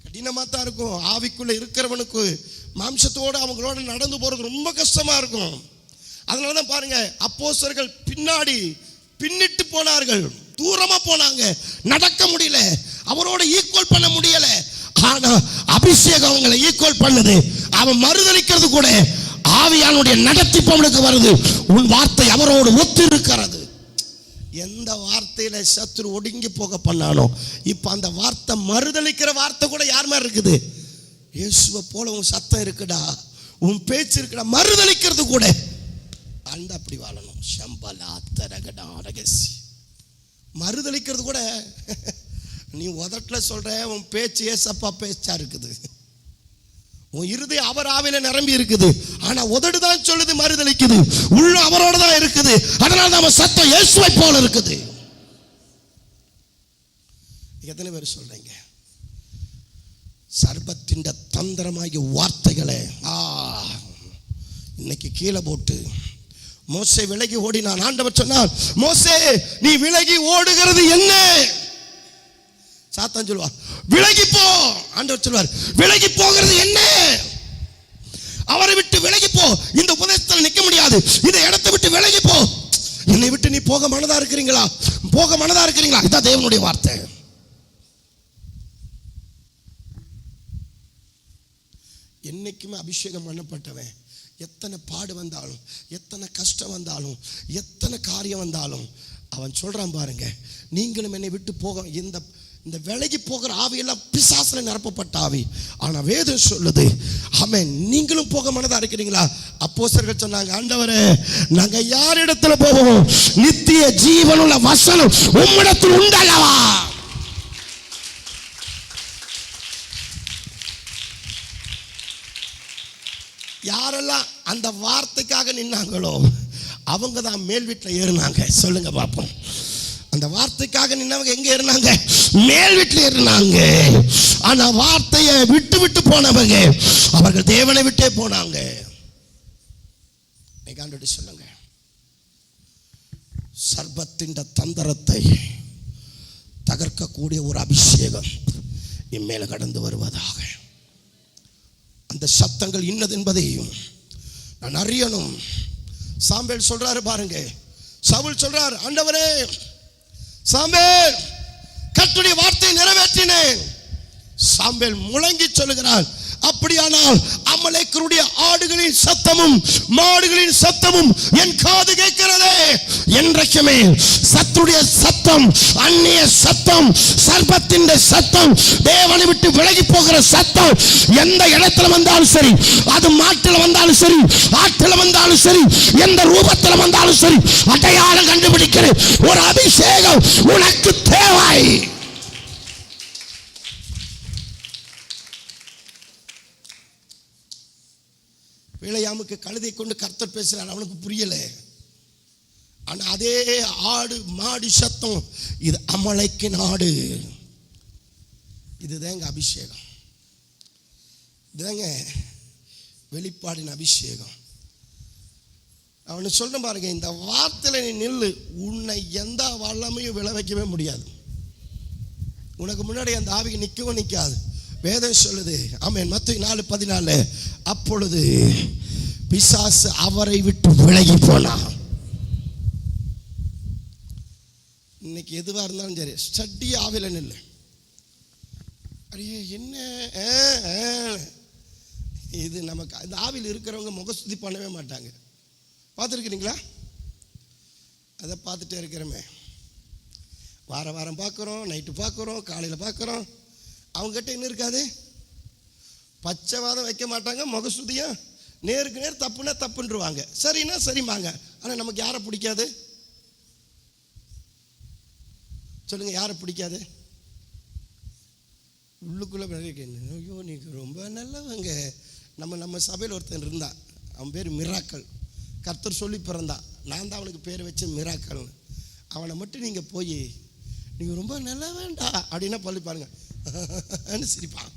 கடினமாக தான் இருக்கும். ஆவிக்குள்ளே இருக்கிறவனுக்கு மாம்சத்தோடு அவங்களோட நடந்து போகிறது ரொம்ப கஷ்டமாக இருக்கும். அதனால தான் பாருங்க, அப்போஸ்தலர்கள் பின்னிட்டு போனார்கள், தூரமா போனாங்க, நடக்க முடியல, அவரோட ஈக்குவல் பண்ண முடியல. ஆனா அபிஷேகம் அவங்களை ஈக்குவல் பண்ணுது. அவன் மறுதலிக்கிறது கூட ஆவியானுடைய நடத்திப்பவனுக்கு வருது. உன் வார்த்தை அவரோடு ஒத்து இருக்கிறது. எந்த வார்த்தையில சத்துரு ஒடுங்கி போக பண்ணானோ, இப்ப அந்த வார்த்தை மறுதலிக்கிற வார்த்தை கூட யார் மாதிரி இருக்குது? இயேசுவை போல உன் சத்தம் இருக்குடா, உன் பேச்சு இருக்குடா. மறுதலிக்கிறது கூட அந்த அப்படி வாழணும். சம்பலா தரகடா ரகசி. மறுதலிக்கிறது கூட நீ உதட்டில் சொல்ற, உன் பேச்சு ஏசப்பா பேச்சா இருக்குது, உன் இறுதி அவர் ஆவில நிரம்பி இருக்குது. ஆனா உதடு தான் சொல்லுது மறுதலிக்குது, உள்ள அவரோட தான் இருக்குது. அதனால நம்ம சத்தம் இயேசுவை போல இருக்குது. எத்தனை பேர் சொல்றீங்க? சர்பத்தின் தந்திரமாகிய வார்த்தைகளை இன்னைக்கு கீழே போட்டு மோசே விலகி ஓடினான். ஆண்டவர் சொன்னார், மோசே நீ விலகி ஓடுகிறது என்ன? சாத்தான் சொல்லுவார், விலகி போ. ஆண்டவர் சொல்வார், விலகி போகிறது என்ன? அவரை விட்டு விலகி போ. இந்த உபதேசத்தில் நிற்க முடியாது, இந்த இடத்தை விட்டு விலகி போ. என்னை விட்டு நீ போக மனதா இருக்கிறீங்களா? போக மனதா இருக்கிறீங்களா? இதான் தேவனுடைய வார்த்தை. என்னைக்குமே அபிஷேகம் பண்ணப்பட்டவன் எத்தனை பாடு வந்தாலும், எத்தனை கஷ்டம் வந்தாலும், எத்தனை காரியம் வந்தாலும் அவன் சொல்றான் பாருங்க, நீங்களும் என்னை விட்டு போக. இந்த விலகி போகிற ஆவியெல்லாம் பிசாசுல நிரப்பப்பட்ட ஆவி. ஆனா வேதம் சொல்லுது, ஆமென், நீங்களும் போக மனதா இருக்கிறீங்களா? அப்போஸ்தலர்கள் சொன்னாங்க, ஆண்டவரே நாங்க யார் இடத்துல போவோம்? நித்திய ஜீவனுள்ள வசனம் உம்மிடத்தில் உண்டல்லவா? யாரெல்லாம் அந்த வார்த்தைக்காக நின்னாங்களோ அவங்க தான் மேல் வீட்டில் ஏறினாங்க. சொல்லுங்க பார்ப்போம். அந்த வார்த்தைக்காக நின்னவங்க எங்க ஏறினாங்க? மேல் வீட்டில் ஏறினாங்க. ஆனா வார்த்தையை விட்டு விட்டு போனவங்க அவர்கள் தேவனை விட்டே போனாங்க. சொல்லுங்க, சர்பத்தின் தந்திரத்தை தகர்க்க கலக்கக்கூடிய ஒரு அபிஷேகம் இம்மேல கடந்து வருவதாக. அந்த சத்தங்கள் இன்னது என்பதையும் நான் அறியணும். சாமுவேல் சொல்றாரு பாருங்க, சவுல் சொல்றார், ஆண்டவரே சாமுவேல் கர்த்தருடைய வார்த்தையை நிறைவேற்றினேன். சாமுவேல் முழங்கி சொல்லுகிறார், அப்படியானால் அமலேக்கருடைய ஆடுகளின் சத்தமும் மாடுகளின் சத்தமும் என் காது கேட்கிறதே. என்றைக்குமே சத்துடைய சத்தம், அந்நிய சத்தம், சர்ப்பத்தின் சத்தம், தேவனை விட்டு விலகி போகிற சத்தம் எந்த இடத்துல வந்தாலும் சரி, அது மாட்டில் வந்தாலும் சரி, ஆற்றில் வந்தாலும் சரி, எந்த ரூபத்தில் வந்தாலும் சரி, அடையாளம் கண்டுபிடிக்கிற ஒரு அபிஷேகம் உனக்கு தேவை. பிழையாமுக்கு கழுதை கொண்டு கர்த்தர் பேசுறார், அவனுக்கு புரியல. ஆனா அதே ஆடு மாடு சத்தம், இது அமலைக்கு நாடு. இதுதாங்க அபிஷேகம், இதுதாங்க வெளிப்பாடின் அபிஷேகம். அவனு சொல்ற பாருங்க, இந்த வார்த்தையில நீ நில்லு, உன்னை எந்த வல்லமையும் விளைவிக்கவே முடியாது. உனக்கு முன்னாடி அந்த ஆவிக்கு நிற்கவும் நிற்காது. வேதம் சொல்லுது, ஆமென், மத்தேயு 4:14, அப்பொழுது பிசாசு அவரை விட்டு விலகி போனான். இன்னைக்கு எதுவா இருந்தாலும் சரி, ஸ்டடி ஆவில நில்லு. அடியே என்ன இது, நமக்கு இந்த ஆவியில் இருக்கிறவங்க முகஸ்துதி பண்ணவே மாட்டாங்க. பார்த்துருக்கிறீங்களா? அதை பார்த்துட்டே இருக்கிறோமே, வாரம் பார்க்குறோம், நைட்டு பார்க்குறோம், காலையில் பார்க்குறோம். அவங்ககிட்ட என்ன இருக்காது, பச்சைவாதம் வைக்க மாட்டாங்க, முகஸ்துதியா நேருக்கு நேர், தப்புனா தப்புன்றுவாங்க, சரின்னா சரிமாங்க. ஆனால் நமக்கு யாரை பிடிக்காது சொல்லுங்க? யாரை பிடிக்காது? உள்ளுக்குள்ள ஐயோ நீங்க ரொம்ப நல்லவங்க. நம்ம சபையில் ஒருத்தன் இருந்தான், அவன் பேர் மிராக்கள். கர்த்தர் சொல்லி பிறந்தான், நான் தான் அவனுக்கு பேர் வச்ச மிராக்கள். அவனை மட்டும் நீங்க போய் நீங்க ரொம்ப நல்ல வேண்டா அப்படின்னா பள்ளி பாருங்க சிரிப்பான்.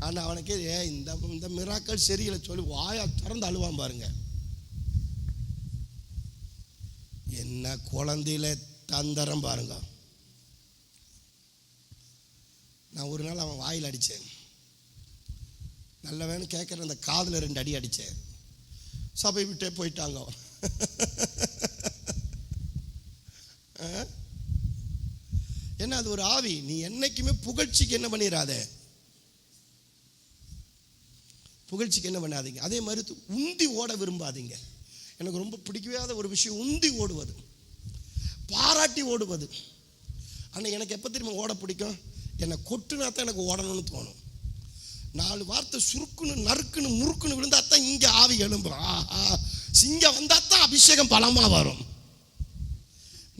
ஆனால் அவனுக்கு இந்த மிராக்கள் சரியில்லை சொல்லி வாயா திறந்து அழுவான் பாருங்க. என்ன குழந்தையில தந்தரம் பாருங்க. நான் ஒரு நாள் அவன் வாயில் அடித்தேன், நல்ல வேணும் கேட்குற அந்த காதில் 2 அடி அடித்தேன். சபை விட்டே போயிட்டாங்க. என்ன அது ஒரு ஆவி. நீ என்னைக்குமே புகழ்ச்சிக்கு என்ன பண்ணிடாத, புகழ்ச்சிக்கு என்ன பண்ணாதீங்க. அதே மாதிரி உந்தி ஓட விரும்பாதீங்க. எனக்கு ரொம்ப பிடிக்காத ஒரு விஷயம் உந்தி ஓடுவது, பாராட்டி ஓடுவது. ஆனால் எனக்கு எப்போ தெரியுமா ஓட பிடிக்கும், என்னை கொட்டுனா தான் எனக்கு ஓடணும்னு தோணும். 4 வார்த்தை சுருக்குன்னு நறுக்குன்னு முறுக்குன்னு விழுந்தா தான் இங்கே ஆவி எழும்பும். சிங்கம் வந்தால் தான் அபிஷேகம் பலமாக வரும்.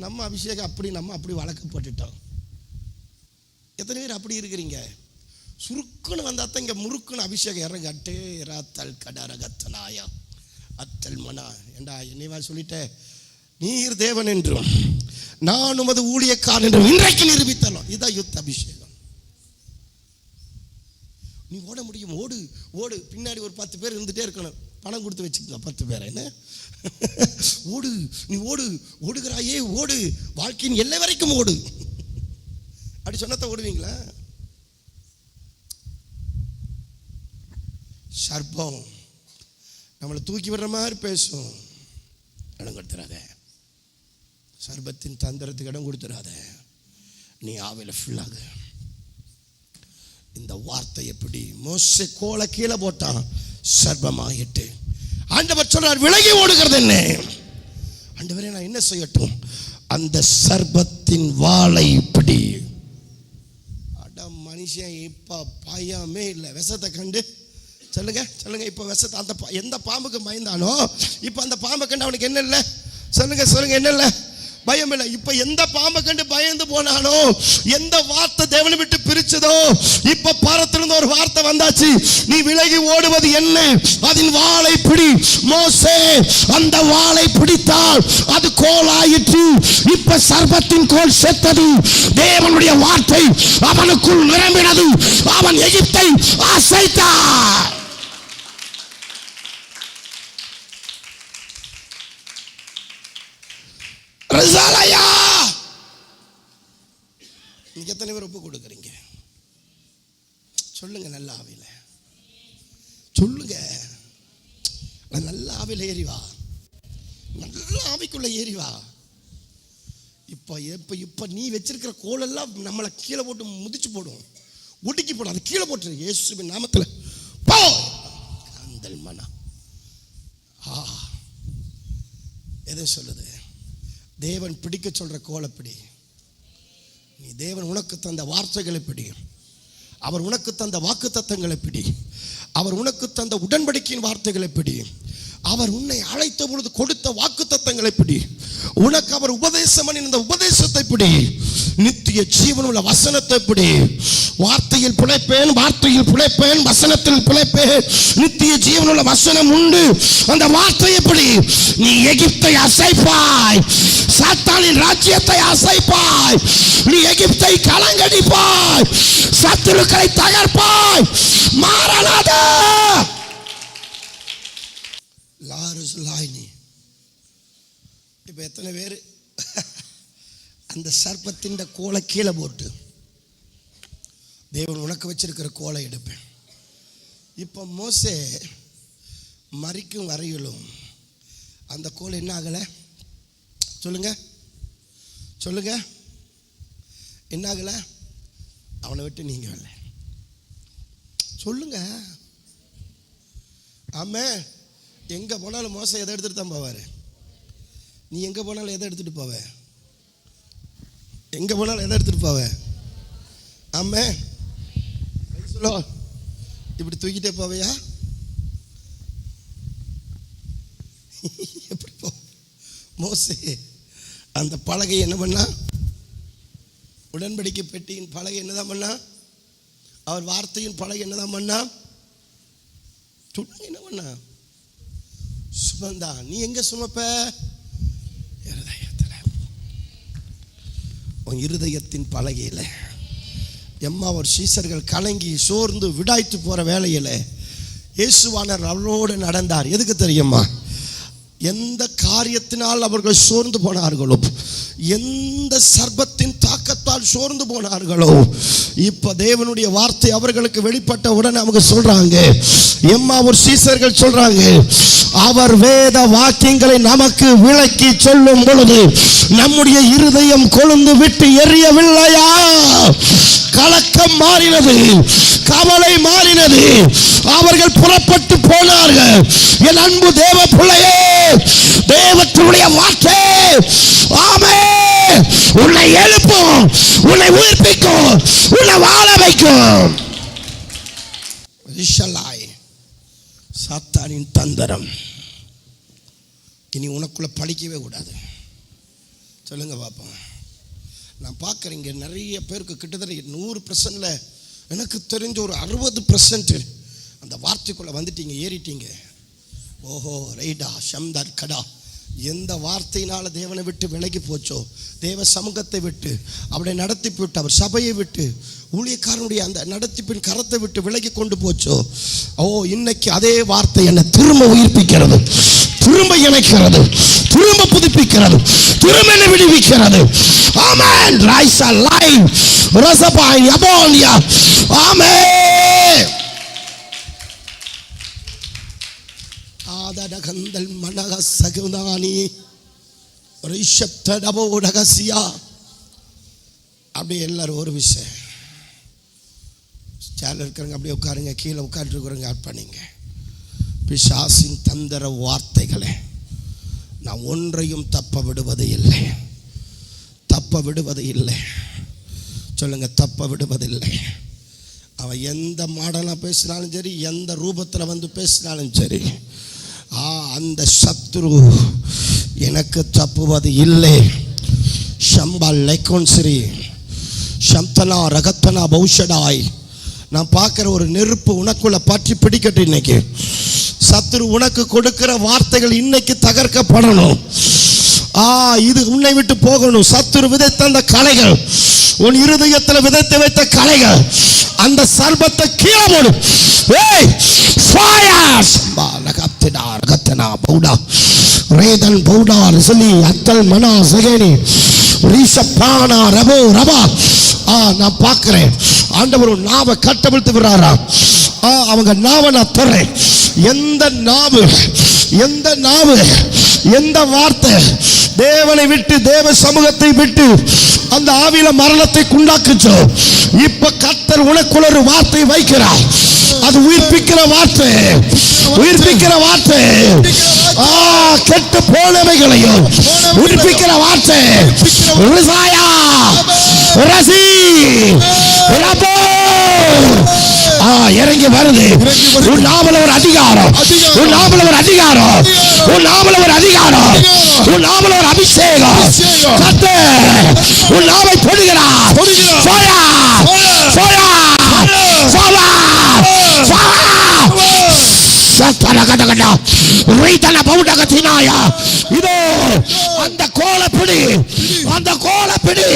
நம்ம அபிஷேகம் அப்படி, நம்ம அப்படி வளர்க்கப்பட்டுட்டோம். எத்தனை பேர் அப்படி இருக்கிறீங்க? சுருக்குன்னு வந்தால் தான் இங்கே முறுக்குன்னு அபிஷேகம் இறங்க. அட்டே ராத்தல் கடரகத்தனாயா அத்தல் மனா ஏண்டா என்னைவா சொல்லிட்டேன், நீர் தேவன் என்றும் நான் உமது ஊழியக்காரன் என்றும் இன்றைக்கு நிரூபித்தலாம். இதுதான் யுத்த அபிஷேகம். நீ ஓட முடியும், ஓடு ஓடு. பின்னாடி ஒரு 10 பேர் இருந்துட்டே இருக்கணும், பணம் கொடுத்து வச்சுக்கலாம் 10 பேர். என்ன ஓடு, நீ ஓடு, ஓடுகிறாயே ஓடு, வாழ்க்கையின் எல்லை வரைக்கும் ஓடு அப்படி சொன்னத ஓடுவீங்களா? சர்ப்பம் நம்மளை தூக்கி விடுற மாதிரி பேசும், இடம் கொடுத்துறாத. சர்ப்பத்தின் தந்திரத்துக்கு இடம் கொடுத்துறாத. நீ ஆவில ஃபுல்லாக இந்த வார்த்தை எப்படி மோசே கோலை கீழே போட்டான், சர்ப்பமாயிட்டு. ஆண்டவர் சொல்றார், விலகி ஓடுகிறது என்ன? ஆண்டவரே நான் என்ன செய்யட்டும்? அந்த சர்ப்பத்தின் வாளை இப்படி. அட மனுஷன் இப்ப பயமே இல்லை. விஷத்தை கண்டு சொல்லுங்க சொல்லுங்க, இப்ப விஷத்தை அந்த எந்த பாம்புக்கு பயந்தானோ இப்ப அந்த பாம்பை கண்டு அவனுக்கு என்ன இல்லை? சொல்லுங்க சொல்லுங்க, என்ன இல்லை? பயம் இல்லை. இப்ப எந்த பாம்பை கண்டு பயந்து போனானோ, எந்த வார்த்தை தேவனை விட்டு பிரிச்சதோ, இப்ப பரத்திலிருந்து ஒரு வார்த்தை வந்தாச்சு, நீ விலகி ஓடுவது என்ன? அதன் வாளை பிடி. மோசே அந்த வாளை பிடித்தால் அது கோலாயிற்று. இப்ப சர்ப்பத்தின் கோல் செத்தது. தேவனுடைய வார்த்தை அவனுக்குள் நிரம்பினது. அவன் எகிப்தை அசைத்தான். எத்தனை பேர் ஒப்பு கொடுக்குறீங்க? சொல்லுங்க. நல்ல ஆவியில சொல்லுங்க. நல்ல ஆவியில ஏறிவா, நல்ல ஆவிக்குள்ள ஏறிவா. இப்ப நீ வச்சிருக்கிற கோலெல்லாம் நம்மளை கீழே போட்டு முதிச்சு போடும், ஒடுக்கி போடும். அது கீழே போட்டு இயேசுவின் நாமத்தில் போ. அந்த மனா எதை சொல்லுது? தேவன் பிடிக்க சொல்ற கோலப்பிடி. நீ தேவன் உனக்கு தந்த வார்த்தைகளை பிடி. அவர் உனக்கு தந்த வாக்கு தத்தங்களை பிடி. அவர் உனக்கு தந்த உடன்படிக்கையின் வார்த்தைகளை பிடி. அவர் உன்னை அழைத்த பொழுது கொடுத்த வாக்கு தத்தங்களை பிடி. உனக்கு அவர் உபதேசம் பண்ணின உபதேசத்தை பிடி. நித்திய ஜீவனுள்ள வசனத்தை பிடி. வார்த்தையில் பிழைப்பேன், வார்த்தையில் பிழைப்பேன், வசனத்தில் பிழைப்பேன். நித்திய ஜீவனுள்ள வசனம் உண்டு. அந்த வார்த்தையை பிடி. நீ எகிப்தை அசைப்பாய், சாத்தானின் ராஜ்யத்தை அசைப்பாய். நீ எகிப்தை கலங்கடிப்பாய், சத்துருக்களை தகர்ப்பாய். மாறனாதா லாருஸ் லாய்னி. இப்ப எத்தனை பேர் அந்த சர்ப்பத்தின் கோலை கீழே போட்டு தேவன் உனக்கு வச்சிருக்கிற கோலை எடுப்பேன். இப்ப மோசே மரிக்கும் வரையிலும் அந்த கோல் என்ன ஆகல? சொல்லுங்க சொல்லுங்க. என்ன ஆகல? அவனை விட்டு நீங்க வரல. சொல்லுங்க. ஆமே. எங்க போனாலும் மோசை எதை எடுத்துட்டு தான் போவாரு. நீ எங்க போனாலும் எதை எடுத்துட்டு போவ? எங்க போனாலும் எதை எடுத்துட்டு போவ? ஆமே. சொல்லோ, இப்படி தூக்கிட்டே போவையா? எப்படி போ? மோசே அந்த பலகை என்ன பண்ணா? உடன்படிக்கை பெட்டியின் பலகை என்னதான் பண்ணா? அவர் வார்த்தையின் பலகை என்னதான் பண்ணா? என்ன பண்ணா? சுமந்தா. நீ எங்க சுமப்ப? இருதயத்தில். உன் இருதயத்தின் பலகையில. எம்மா ஒரு சீசர்கள் கலங்கி சோர்ந்து விடாய்த்து போற வேளையில இயேசுவானவர் அவரோடு நடந்தார். எதுக்கு தெரியுமா? எந்த காரியத்தினால் அவர்கள் சோர்ந்து போனார்களோ, எந்த சர்ப்பத்தின் தாக்கத்தால் சோர்ந்து போனார்களோ, இப்ப தேவனுடைய வார்த்தை அவர்களுக்கு வெளிப்பட்ட உடனே அவங்க சொல்றாங்க, எம்மா ஒரு சீசர்கள் சொல்றாங்க, அவர் வேத வாக்கியங்களை நமக்கு விளக்கி சொல்லும் பொழுது நம்முடைய இருதயம் கொழுந்து விட்டு எரியவில்லையா? கலக்கம் மாறினது, கவலை மாறினது. அவர்கள் புறப்பட்டு போனார்கள். என் அன்பு தேவ பிள்ளையே, தேவனுடைய வார்த்தை ஆமே உன்னை எழுப்பும், உன்னை உயிர்ப்பிக்கும், உன்னை வாழ வைக்கும். சாத்தானின் தந்திரம் இனி உனக்குள்ள படிக்கவே கூடாது. சொல்லுங்க பாப்போம். நான் பார்க்குறேன் இங்கே நிறைய பேருக்கு கிட்டத்தட்ட 100%ல எனக்கு தெரிஞ்ச ஒரு 60% அந்த வார்த்தைக்குள்ளே வந்துட்டீங்க, ஏறிட்டீங்க. ஓஹோ ரைடா ஷம்தார் கடா. எந்த வார்த்தையினால தேவனை விட்டு விலகி போச்சோ, தேவ சமூகத்தை விட்டு அவரை நடத்தி விட்டு, அவர் சபையை விட்டு, ஊழியக்காரனுடைய அந்த நடத்திப்பின் கரத்தை விட்டு விலகி கொண்டு போச்சோ, ஓ இன்னைக்கு அதே வார்த்தை என்னை திரும்ப உயிர்ப்பிக்கிறது, திரும்ப இணைக்கிறது, திரும்ப புதுப்பிக்கிறது, திரும்ப என்னை விடுவிக்கிறது. ஆமென். Rice alive ரசபாய் அபோலியா. ஆமென். ஆதடகந்தல் மனக சகுதானி ரிஷப்தடபோடகசியா. அப்படியே எல்லாரும் ஒரு விஷயம் சேனல் இருக்கிறவங்க அப்படியே உட்காருங்க, கீழே உட்காந்துருக்கிறவங்க ஆட் பண்ணிங்க. பிசாசின் தந்திர வார்த்தைகளை நான் ஒன்றையும் தப்ப விடுவது இல்லை, தப்ப விடுவது இல்லை. சொல்லுங்க, தப்ப விடுவதில்லை. அவன் எந்த மாடலாக பேசினாலும் சரி, எந்த ரூபத்தில் வந்து பேசினாலும் சரி, அந்த சத்ரு எனக்கு தப்புவது இல்லை. ஷம்பா லைகோன்சிரி ஷம்தனா ரகத்தனா பௌஷடாய். நான் பார்க்குற ஒரு நெருப்பு உனக்குள்ள பற்றி பிடிக்கட்டும். இன்னைக்கு சத்ரு உனக்கு கொடுக்கிற வார்த்தைகள் இன்னைக்கு தகர்க்கப்படணும். இது உன்னை விட்டு போகணும். சத்துரு விதைத்த அந்த களைகள், உன் இருதயத்தில் விதைத்து வைத்த களைகள், அந்த சர்பத்தை கீழே போடும். நான் பார்க்கிறேன் ஆண்டவர் ஒரு நாவை கட்டவிழ்த்து விடுறாராம். அவங்க நாவை நான் தர்றேன். எந்த நாவு எந்த வார்த்தை தேவனை விட்டு தேவ சமூகத்தை விட்டு அந்த ஆவியில மரணத்தை உண்டாக்குச்சோ, இப்ப கர்த்தர் உனக்குள்ள ஒரு வார்த்தை வைக்கிறார். அது உயிர்ப்பிக்கிற வார்த்தை, உயிர்ப்பிக்கிற வார்த்தை. கெட்டு போனவைகளையும் உயிர்ப்பிக்கிற வார்த்தை. இறங்கி வருது. உன் நாமல ஒரு அதிகாரம், உன் நாமல ஒரு அதிகாரம், உன் நாமல ஒரு அதிகாரம், உன் நாமல ஒரு அபிஷேகம். கர்த்தர் உன் நாவை தொடுகிறார். சோயா சோயா சோயா இதோ அந்த கோலப்பிடி, அந்த கோலப்பிடி,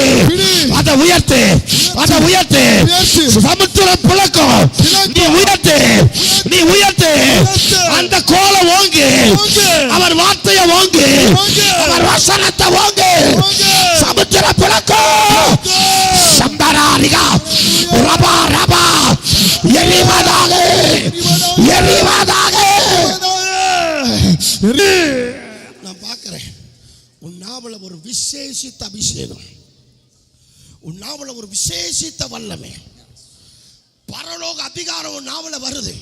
அதை உயர்த்து, அதை உயர்த்து. சமுத்திரம் புழக்கம், நீ உயர்த்து, நீ உயர்த்து. அந்த கோலை ஓங்கு, அவர் வார்த்தையை ஓங்கு, அவர் வசனத்தை ஓங்கு. சமுத்திர புழக்கம் சம்பராரிகா ரபா ரபா எரிவதாக, எரிவதாக. நான் பார்க்கிறேன் உன் நாவல ஒரு விசேஷித்த அபிஷேகம், உன் நாவல ஒரு விசேஷித்த வல்லமை, பரலோக அதிகாரம் உன் நாவல வருது.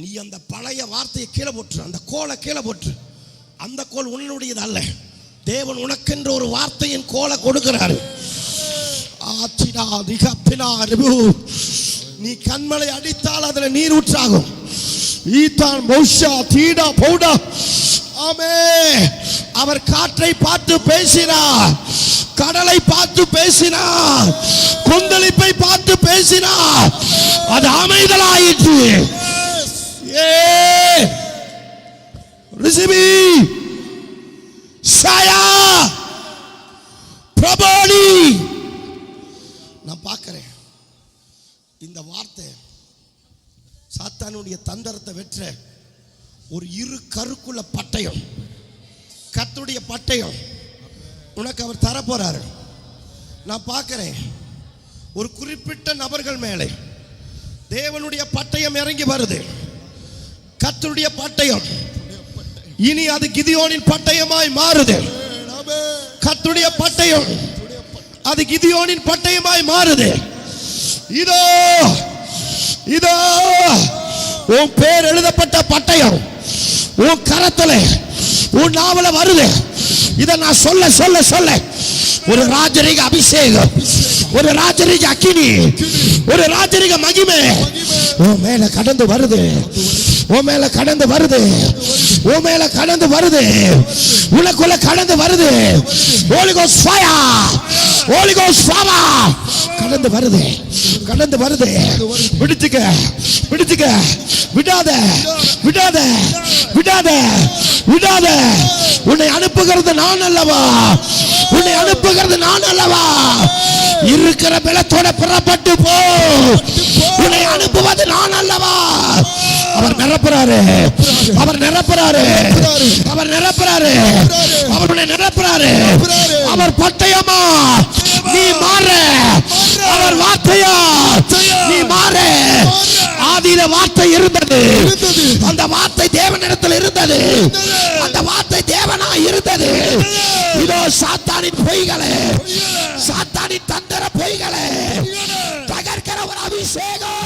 நீ அந்த பழைய வார்த்தையை கீழே போட்டு, அந்த கோலை கீழே போட்டு. அந்த கோல் உன்னுடையது அல்ல. தேவன் உனக்கென்ற ஒரு வார்த்தையின் கோலை கொடுக்கிறாரு. நீ கண்மலை அடித்தால் அதுல நீர் ஊற்றாகும். அவர் காற்றை பார்த்து பேசினார், கடலை பார்த்து பேசினார், கொந்தளிப்பை பார்த்து பேசினார், அது அமைதலாயிற்று. நான் பார்க்கிறேன் இந்த வார்த்தை சாத்தானுடைய தந்திரத்தை வெற்ற ஒரு இரு கருக்குள்ள பட்டயம், கர்த்தருடைய பட்டயம் உனக்கு அவர் தர போறாரு. நான் பார்க்கிறேன் ஒரு குறிப்பிட்ட நபர்கள் மேலே தேவனுடைய பட்டயம் இறங்கி வருது. கர்த்தருடைய பட்டயம் இனி அது கிதியோனின் பட்டயமாய் மாறுது. கர்த்தருடைய பட்டயம் அது கிதியோனின் பட்டயமாய் மாறுது. இதோ இதோ உன் பேர் எழுதப்பட்ட பட்டயம் உன் கரத்துல, உன் நாவல வருது. இதை நான் சொல்ல சொல்ல சொல்ல ஒரு ராஜரீக அபிஷேகம், ஒரு ராஜரீக அக்கினி, ஒரு ராஜரீக மகிமை உன் மேல கடந்து வருது, உன் மேல கடந்து வருது, உன் மேல கடந்து வருது, உனக்குள்ள கடந்து வருது. Holy Ghost fire, Holy Ghost power கடந்து வருது, கடந்து வருது. பிடிச்சுக்க, பிடிச்சுக்க, விடாத, விடாத, விடாத, விடாத. உன்னை அனுப்புகிறது நான் அல்லவா, உன்னை அனுப்புகிறது நான் அல்லவா. இருக்கிற பலத்தோட புறப்பட்டு போ, உன்னை அனுப்புவது நான் அல்லவா. அவர் நிரப்புறாரு, அவர் நிரப்புறாரு, அவர் நிரப்புறாரு, அவருடைய நிரப்புறாரு. அவர் பட்டயமா நீ மாற, அவர் வார்த்தையா நீ மாற. ஆதியில வார்த்தை இருந்தது, அந்த வார்த்தை தேவனிடத்தில் இருந்தது, அந்த வார்த்தை தேவனா இருந்தது. இதோ சாத்தானின் பொய்களே, சாத்தானின் தந்திர பொய்களே தகர்க்கிற ஒரு அபிஷேகம்.